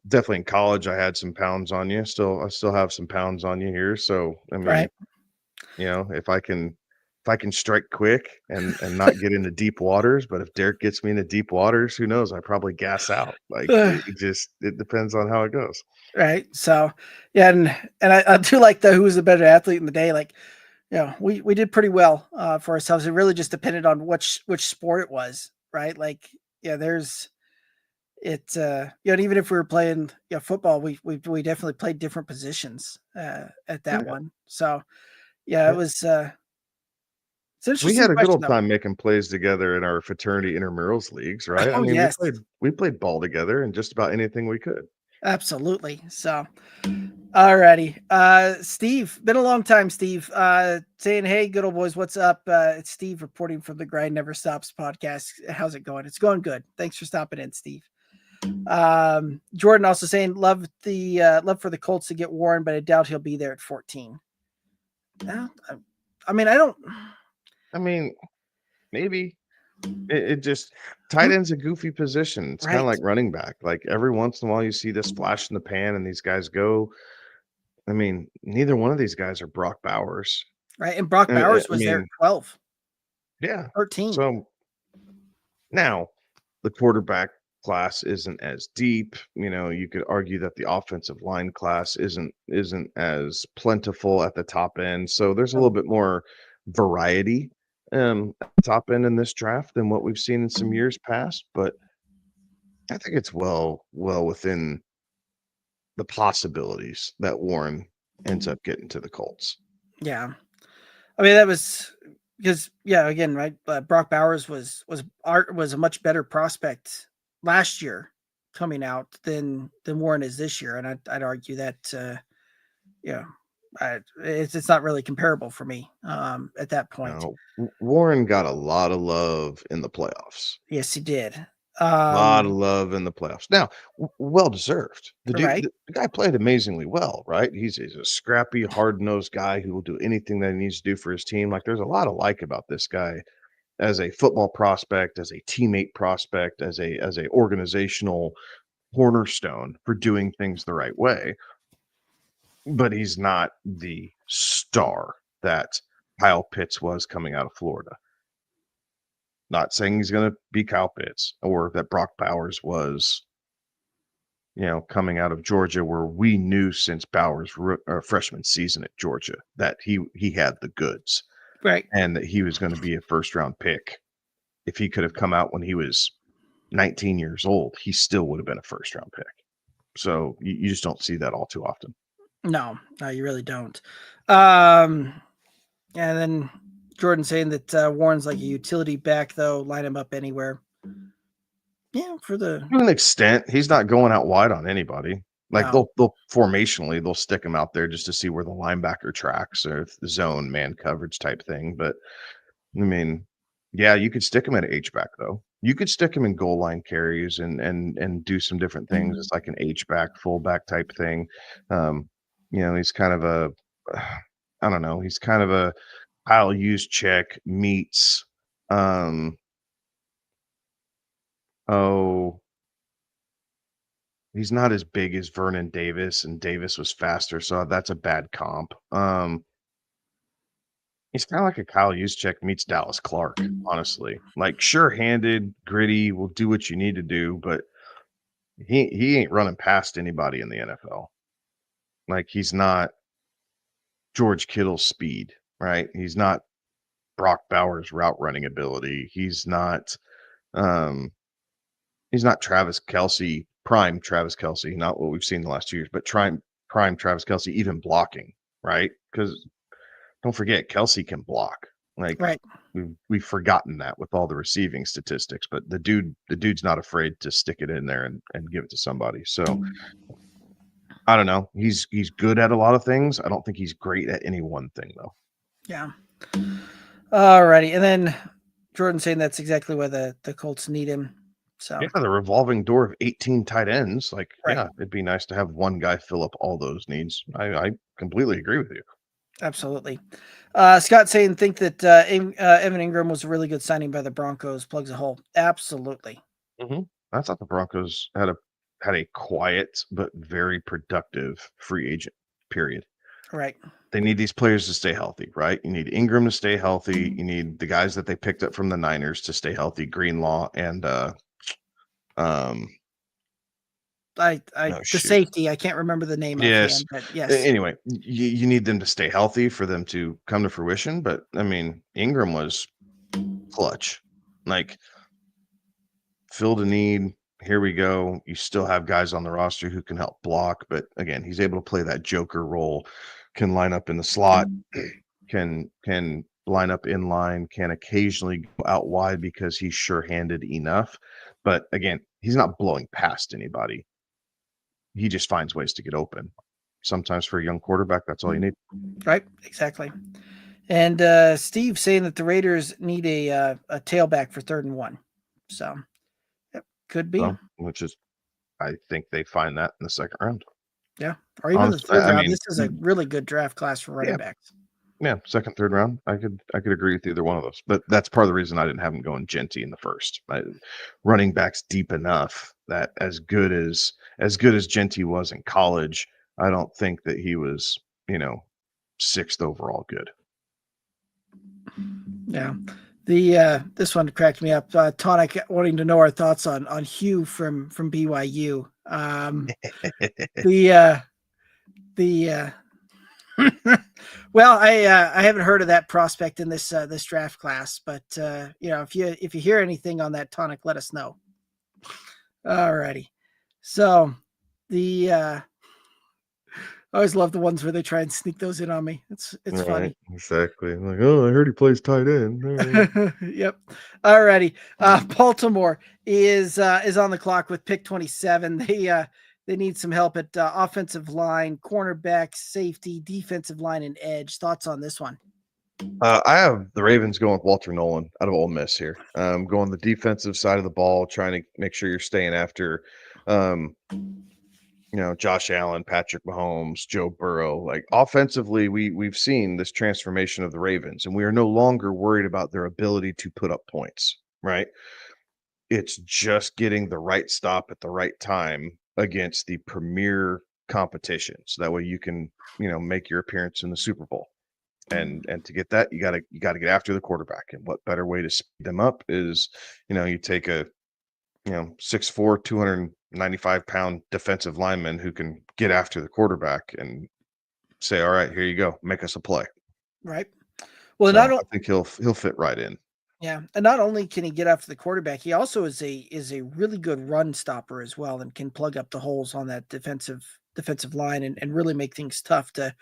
definitely in college I had some pounds on you. I still have some pounds on you here. So I mean, Right. if I can strike quick and not get into deep waters, but if Derek gets me into deep waters, who knows? I probably gas out. Like, it depends on how it goes. Right. So yeah, and I do like who was the better athlete in the day. Like, we did pretty well for ourselves. It really just depended on which sport it was, right? Like, yeah, there's it. And even if we were playing football, we definitely played different positions at that one. So yeah, it was. It's an We interesting had a good question old though. time making plays together in our fraternity intramurals leagues, right? I Oh mean, yes, we played ball together in just about anything we could. absolutely. So, alrighty. Steve, been a long time, Steve. Saying, hey, good old boys, what's up? It's Steve reporting from the Grind Never Stops podcast. How's it going? It's going good. Thanks for stopping in, Steve. Jordan also saying love for the Colts to get Warren, but I doubt he'll be there at 14. I mean, Maybe it just tight end's a goofy position. It's kind of Right. like running back. Like every once in a while you see this flash in the pan and these guys go. I mean, neither one of these guys are Brock Bowers. Right. And Brock Bowers was there at 12. Yeah. 13. So now the quarterback class isn't as deep. You could argue that the offensive line class isn't as plentiful at the top end. So there's a little bit more variety at the top end in this draft than what we've seen in some years past. But I think it's well within the possibilities that Warren ends up getting to the Colts. Yeah. I mean, that was because, again, right. Brock Bowers was a much better prospect last year coming out than Warren is this year. And I'd argue that, it's not really comparable for me at that point. Warren got a lot of love in the playoffs. Yes, he did. A lot of love in the playoffs. Now, well deserved. Right. The guy played amazingly well, right? He's a scrappy, hard-nosed guy who will do anything that he needs to do for his team. Like, there's a lot of like about this guy as a football prospect, as a teammate prospect, as a organizational cornerstone for doing things the right way. But he's not the star that Kyle Pitts was coming out of Florida. Not saying he's going to be Kyle Pitts or that Brock Bowers was coming out of Georgia, where we knew since Bauer's freshman season at Georgia that he had the goods, Right. and that he was going to be a first-round pick. If he could have come out when he was 19 years old, he still would have been a first-round pick. So you just don't see that all too often. No, you really don't. And then Jordan saying that Warren's like a utility back, though. Line him up anywhere. Yeah, to an extent, he's not going out wide on anybody. Like No. they'll formationally they'll stick him out there just to see where the linebacker tracks or the zone man coverage type thing. But I mean, yeah, you could stick him at H-back though. You could stick him in goal line carries and do some different things. It's like an H-back, fullback type thing. He's kind of a I don't know. He's kind of a Kyle Juszczyk meets he's not as big as Vernon Davis, and Davis was faster, so that's a bad comp. He's kind of like a Kyle Juszczyk meets Dallas Clark, honestly. Like sure-handed, gritty, will do what you need to do, but he ain't running past anybody in the NFL. Like he's not George Kittle's speed, right? He's not Brock Bowers' route running ability. He's not Travis Kelce, prime Travis Kelce, not what we've seen the last 2 years, but prime Travis Kelce, even blocking, right? Because don't forget, Kelce can block. Like right. We've forgotten that with all the receiving statistics, but the dude's not afraid to stick it in there and give it to somebody. So I don't know. He's good at a lot of things. I don't think he's great at any one thing though. Yeah. Alrighty. And then Jordan saying that's exactly why the Colts need him. So yeah, the revolving door of 18 tight ends. Like, right. Yeah, it'd be nice to have one guy fill up all those needs. I completely agree with you. Absolutely. Scott saying think that Evan Ingram was a really good signing by the Broncos. Plugs a hole. Absolutely. Mm-hmm. I thought the Broncos had a quiet but very productive free agent period. Right. They need these players to stay healthy, right? You need Ingram to stay healthy. You need the guys that they picked up from the Niners to stay healthy, Greenlaw and the safety, I can't remember the name. Yes. But yes. Anyway, you need them to stay healthy for them to come to fruition. But I mean, Ingram was clutch. Like filled a need. Here we go. You still have guys on the roster who can help block, but again, he's able to play that joker role, can line up in the slot, can line up in line, can occasionally go out wide because he's sure-handed enough. But again, he's not blowing past anybody. He just finds ways to get open. Sometimes for a young quarterback, that's all you need. Right, exactly. And Steve saying that the Raiders need a tailback for 3rd and 1. So yep, could be. Well, which is, I think they find that in the 2nd round. Yeah, or even the 3rd round. This is a really good draft class for running backs. Yeah, 2nd, 3rd round. I could agree with either one of those, but that's part of the reason I didn't have him going Genty in the 1st. Running backs deep enough that as good as Genty was in college, I don't think that he was 6th overall good. Yeah, this one cracked me up. Tonic wanting to know our thoughts on Hugh from BYU. Well, I haven't heard of that prospect in this draft class, but if you hear anything on that, Tonic, let us know. Alrighty. So I always love the ones where they try and sneak those in on me. It's right, funny. Exactly. I'm like, oh, I heard he plays tight end. Yep. Alrighty. Baltimore is on the clock with pick 27. They need some help at offensive line, cornerback, safety, defensive line, and edge. Thoughts on this one? I have the Ravens going with Walter Nolan out of Ole Miss here. Going the defensive side of the ball, trying to make sure you're staying after, Josh Allen, Patrick Mahomes, Joe Burrow. Like offensively, we've seen this transformation of the Ravens, and we are no longer worried about their ability to put up points, right? It's just getting the right stop at the right time against the premier competition, so that way you can make your appearance in the Super Bowl. And to get that, you got to get after the quarterback. And what better way to speed them up is you take a 6'4", 95-pound defensive lineman who can get after the quarterback and say, all right, here you go, make us a play. Right. Well, So I think he'll fit right in. Yeah, and not only can he get after the quarterback, he also is a really good run stopper as well, and can plug up the holes on that defensive line and really make things tough to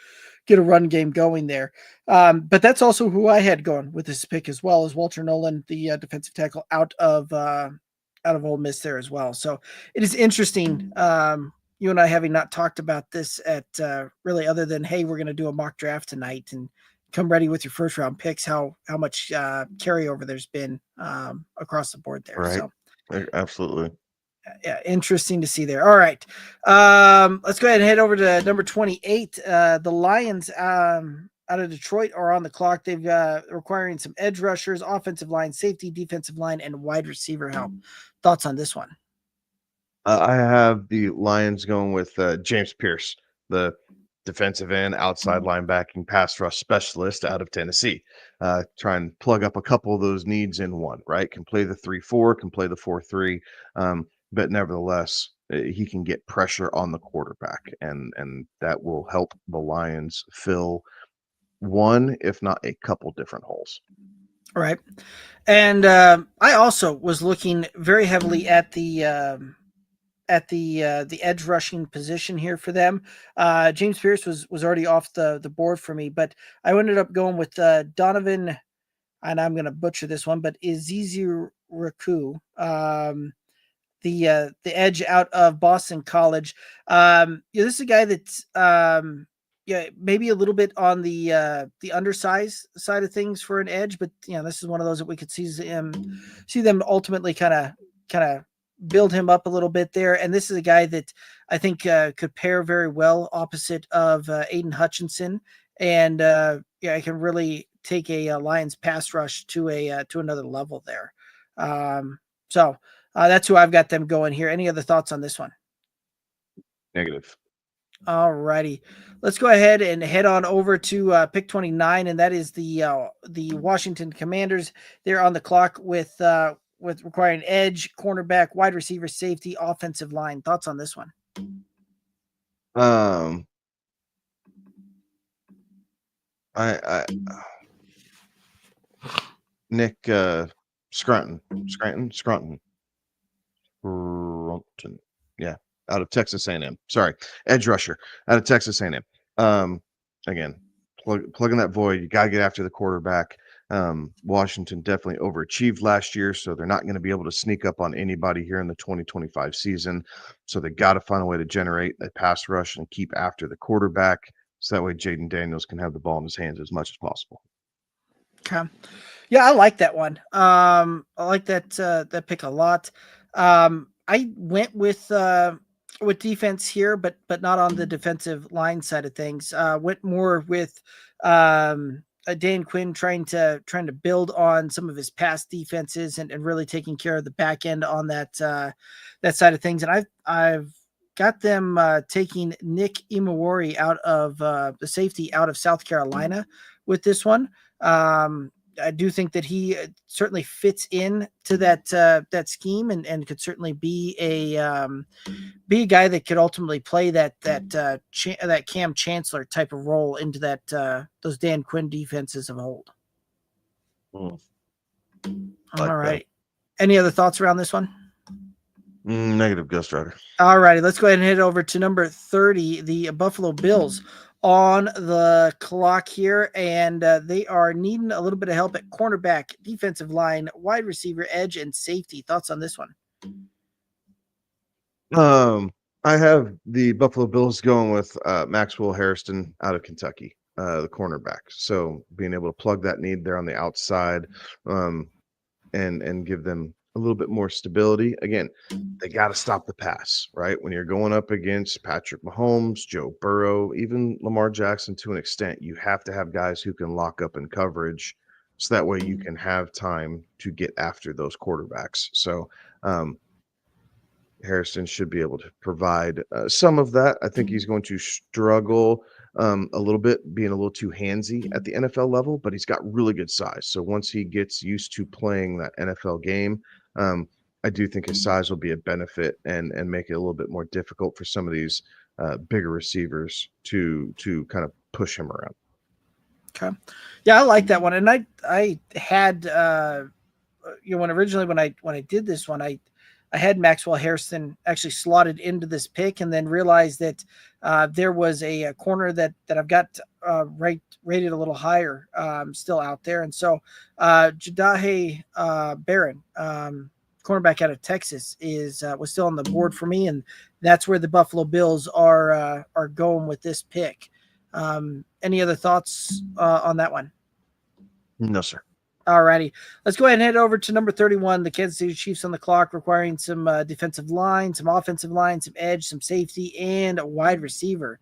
get a run game going there. But that's also who I had going with this pick as well, as Walter Nolan, the defensive tackle out of Ole Miss there as well. So it is interesting. You and I having not talked about this at really other than, hey, we're going to do a mock draft tonight and come ready with your first round picks, how much carryover there's been across the board there. Right. So Absolutely. yeah, interesting to see there. All right. Let's go ahead and head over to number 28. The Lions out of Detroit are on the clock. They've requiring some edge rushers, offensive line, safety, defensive line, and wide receiver help. Thoughts on this one? I have the Lions going with James Pierce, the defensive end, outside linebacking, pass rush specialist out of Tennessee. Try and plug up a couple of those needs in one, right? Can play the 3-4, can play the 4-3, but nevertheless, he can get pressure on the quarterback, and that will help the Lions fill one, if not a couple different holes. All right. And I also was looking very heavily at the edge rushing position here for them. James Pierce was already off the board for me, but I ended up going with Donovan, and I'm going to butcher this one, but Eziziraku, the edge out of Boston College. This is a guy that's maybe a little bit on the undersized side of things for an edge, but this is one of those that we could see them ultimately kind of build him up a little bit there. And this is a guy that I think could pair very well opposite of Aiden Hutchinson, and I can really take a Lions pass rush to another level there. So that's who I've got them going here. Any other thoughts on this one? Negative. All righty. Let's go ahead and head on over to pick 29, and that is the Washington Commanders. They're on the clock with requiring edge, cornerback, wide receiver, safety, offensive line. Thoughts on this one? Nick Scranton. Yeah, out of Texas A&M. Sorry, edge rusher out of Texas A&M. Again, plugging that void. You got to get after the quarterback. Washington definitely overachieved last year, so they're not going to be able to sneak up on anybody here in the 2025 season. So they got to find a way to generate a pass rush and keep after the quarterback, so that way Jaden Daniels can have the ball in his hands as much as possible. Okay. Yeah, I like that one. I like that pick a lot. I went with defense here, but not on the defensive line side of things. Went more with Dan Quinn trying to build on some of his past defenses and really taking care of the back end on that side of things. And I've got them taking Nick Imawari out of the safety out of South Carolina with this one. I do think that he certainly fits in to that scheme and could certainly be a guy that could ultimately play that Cam Chancellor type of role into those Dan Quinn defenses of old. All right. Any other thoughts around this one? Negative, Ghost Rider. All righty. Let's go ahead and head over to number 30, the Buffalo Bills on the clock here, and they are needing a little bit of help at cornerback, defensive line, wide receiver, edge, and safety. Thoughts on this one? I have the Buffalo Bills going with Maxwell Hairston out of Kentucky, the cornerback. So being able to plug that need there on the outside, and give them a little bit more stability. Again, they got to stop the pass, right? When you're going up against Patrick Mahomes, Joe Burrow, even Lamar Jackson to an extent, you have to have guys who can lock up in coverage, so that way you can have time to get after those quarterbacks. So Harrison should be able to provide some of that. I think he's going to struggle a little bit, being a little too handsy at the NFL level, but he's got really good size. So once he gets used to playing that NFL game, I do think his size will be a benefit and make it a little bit more difficult for some of these bigger receivers to kind of push him around. Okay. Yeah, I like that one. And I had when I did this one, I had Maxwell Harrison actually slotted into this pick, and then realized that there was a corner that I've got rated a little higher still out there. And so Jadahe Barron, cornerback out of Texas, was still on the board for me, and that's where the Buffalo Bills are going with this pick. Any other thoughts on that one? No, sir. All righty. Let's go ahead and head over to number 31, the Kansas City Chiefs on the clock, requiring some defensive line, some offensive line, some edge, some safety, and a wide receiver.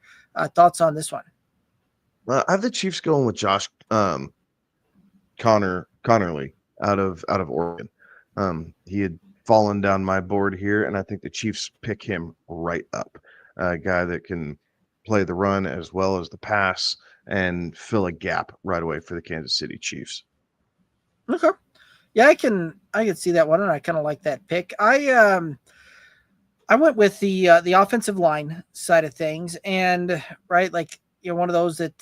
Thoughts on this one? I have the Chiefs going with Josh Connerly out of Oregon. He had fallen down my board here, and I think the Chiefs pick him right up. A guy that can play the run as well as the pass and fill a gap right away for the Kansas City Chiefs. Okay. Yeah, I can see that one, and I kind of like that pick. I went with the offensive line side of things, and right, like, one of those that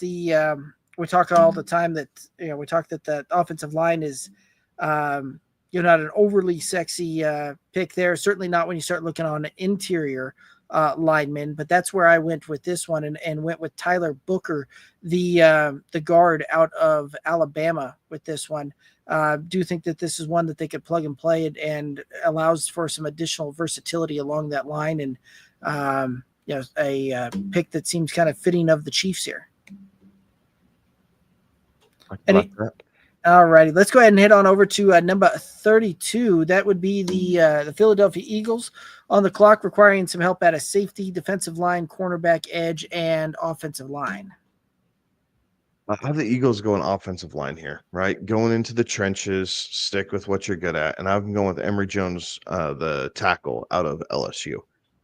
we talk all the time that we talk that the offensive line is not an overly sexy pick there. Certainly not when you start looking on interior linemen, but that's where I went with this one, and went with Tyler Booker, the guard out of Alabama with this one. Do think that this is one that they could plug and play it, and allows for some additional versatility along that line, and a pick that seems kind of fitting of the Chiefs here. All righty, let's go ahead and head on over to number 32. That would be the Philadelphia Eagles on the clock, requiring some help at a safety, defensive line, cornerback, edge, and offensive line. I have the Eagles going offensive line here, right? Going into the trenches, stick with what you're good at. And I'm going with Emory Jones, the tackle out of LSU.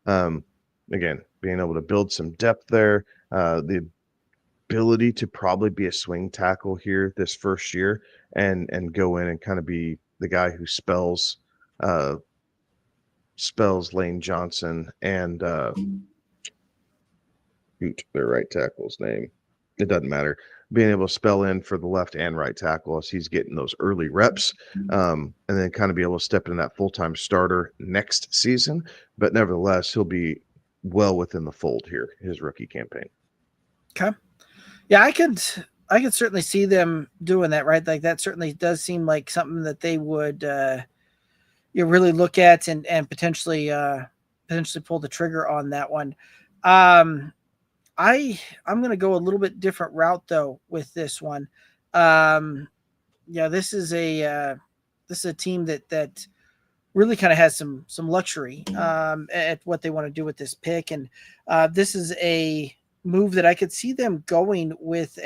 Again, being able to build some depth there, the ability to probably be a swing tackle here this first year, and go in and kind of be the guy who spells Lane Johnson and their right tackle's name. It doesn't matter. Being able to spell in for the left and right tackle as he's getting those early reps, and then kind of be able to step in that full-time starter next season. But nevertheless, he'll be well within the fold here, his rookie campaign. Okay. Yeah, I could certainly see them doing that, right? Like, that certainly does seem like something that they would really look at and potentially pull the trigger on that one. I'm going to go a little bit different route though with this one. This is a team that really kind of has some luxury at what they want to do with this pick, and this is a move that I could see them going with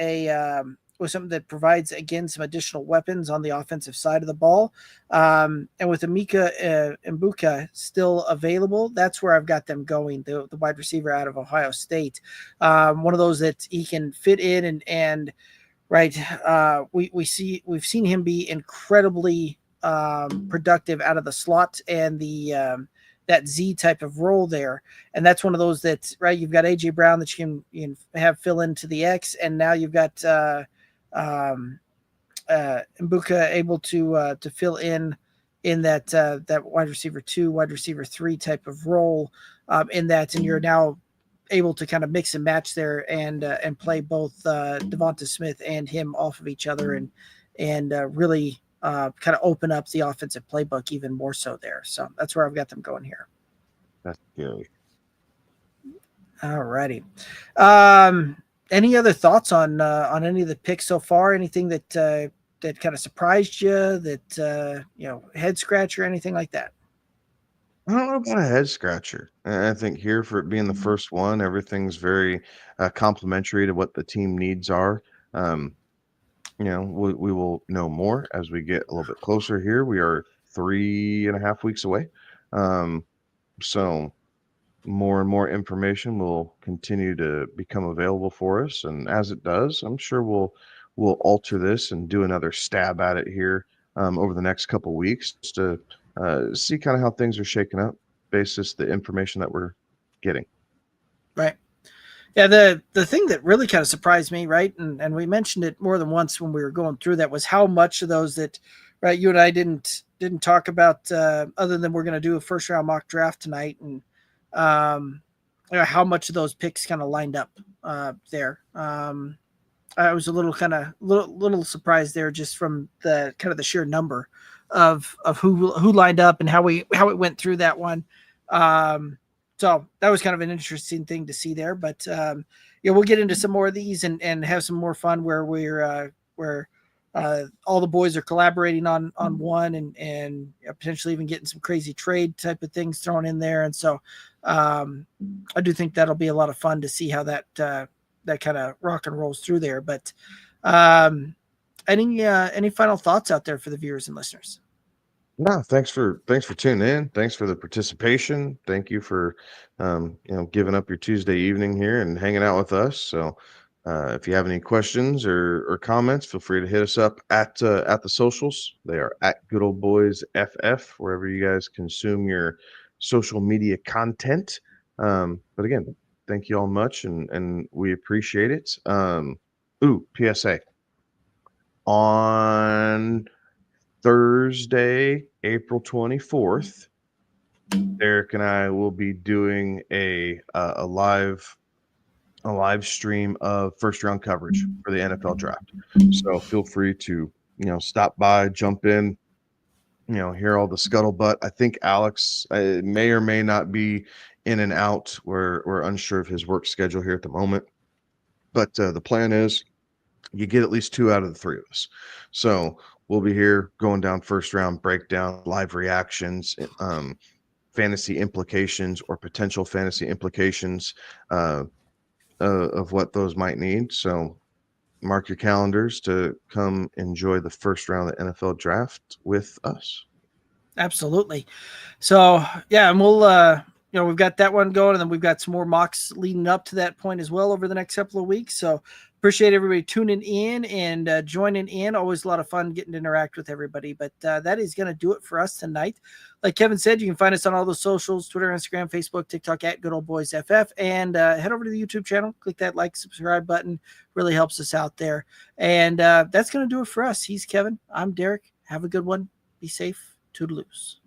with something that provides, again, some additional weapons on the offensive side of the ball. And with Emeka Mbuka still available, that's where I've got them going, the wide receiver out of Ohio State. One of those that he can fit in and right. We've seen him be incredibly productive out of the slot and that Z type of role there. And that's one of those that, right, you've got AJ Brown that you can have fill into the X, and now you've got Mbuka able to fill in that wide receiver 2, wide receiver 3 type of role in that, and you're now able to kind of mix and match there and play both Devonta Smith and him off of each other, and really kind of open up the offensive playbook even more so there. So that's where I've got them going here. That's good. All righty. Any other thoughts on any of the picks so far? Anything that kind of surprised you, that head scratcher, anything like that? I don't know about a head scratcher. I think here, for it being the first one, everything's very complimentary to what the team needs are. We will know more as we get a little bit closer here. We are 3.5 weeks away. So more and more information will continue to become available for us. And as it does, I'm sure we'll alter this and do another stab at it here over the next couple weeks, just to see kind of how things are shaking up, basis the information that we're getting. Right. Yeah, the thing that really kind of surprised me, right, and we mentioned it more than once when we were going through that, was how much of those that, right, you and I didn't talk about, other than we're going to do a first round mock draft tonight, and how much of those picks kind of lined up there. I was a little surprised there, just from the kind of the sheer number of who lined up and how it went through that one. So that was kind of an interesting thing to see there. But we'll get into some more of these and have some more fun where we're all the boys are collaborating on one and potentially even getting some crazy trade type of things thrown in there. And so I do think that'll be a lot of fun to see how that kind of rock and rolls through there. But any final thoughts out there for the viewers and listeners? No, thanks for tuning in. Thanks for the participation. Thank you for giving up your Tuesday evening here and hanging out with us. So if you have any questions or comments, feel free to hit us up at the socials. They are at Good Old Boys FF, wherever you guys consume your social media content. But again, thank you all much, and we appreciate it. PSA. On Thursday, April 24th, Derek and I will be doing a live stream of first round coverage for the NFL draft. So feel free to stop by, jump in, hear all the scuttlebutt. I think Alex may or may not be in and out. We're unsure of his work schedule here at the moment, but the plan is you get at least 2 out of the 3 of us. So we'll be here going down first round breakdown, live reactions, fantasy implications or potential fantasy implications of what those might need. So mark your calendars to come enjoy the first round of the NFL draft with us. Absolutely. So yeah, and we'll we've got that one going, and then we've got some more mocks leading up to that point as well over the next couple of weeks. So appreciate everybody tuning in and joining in. Always a lot of fun getting to interact with everybody. But that is going to do it for us tonight. Like Kevin said, you can find us on all the socials: Twitter, Instagram, Facebook, TikTok at Good Old Boys FF. And head over to the YouTube channel. Click that like, subscribe button. Really helps us out there. And that's going to do it for us. He's Kevin. I'm Derek. Have a good one. Be safe. Toodaloos.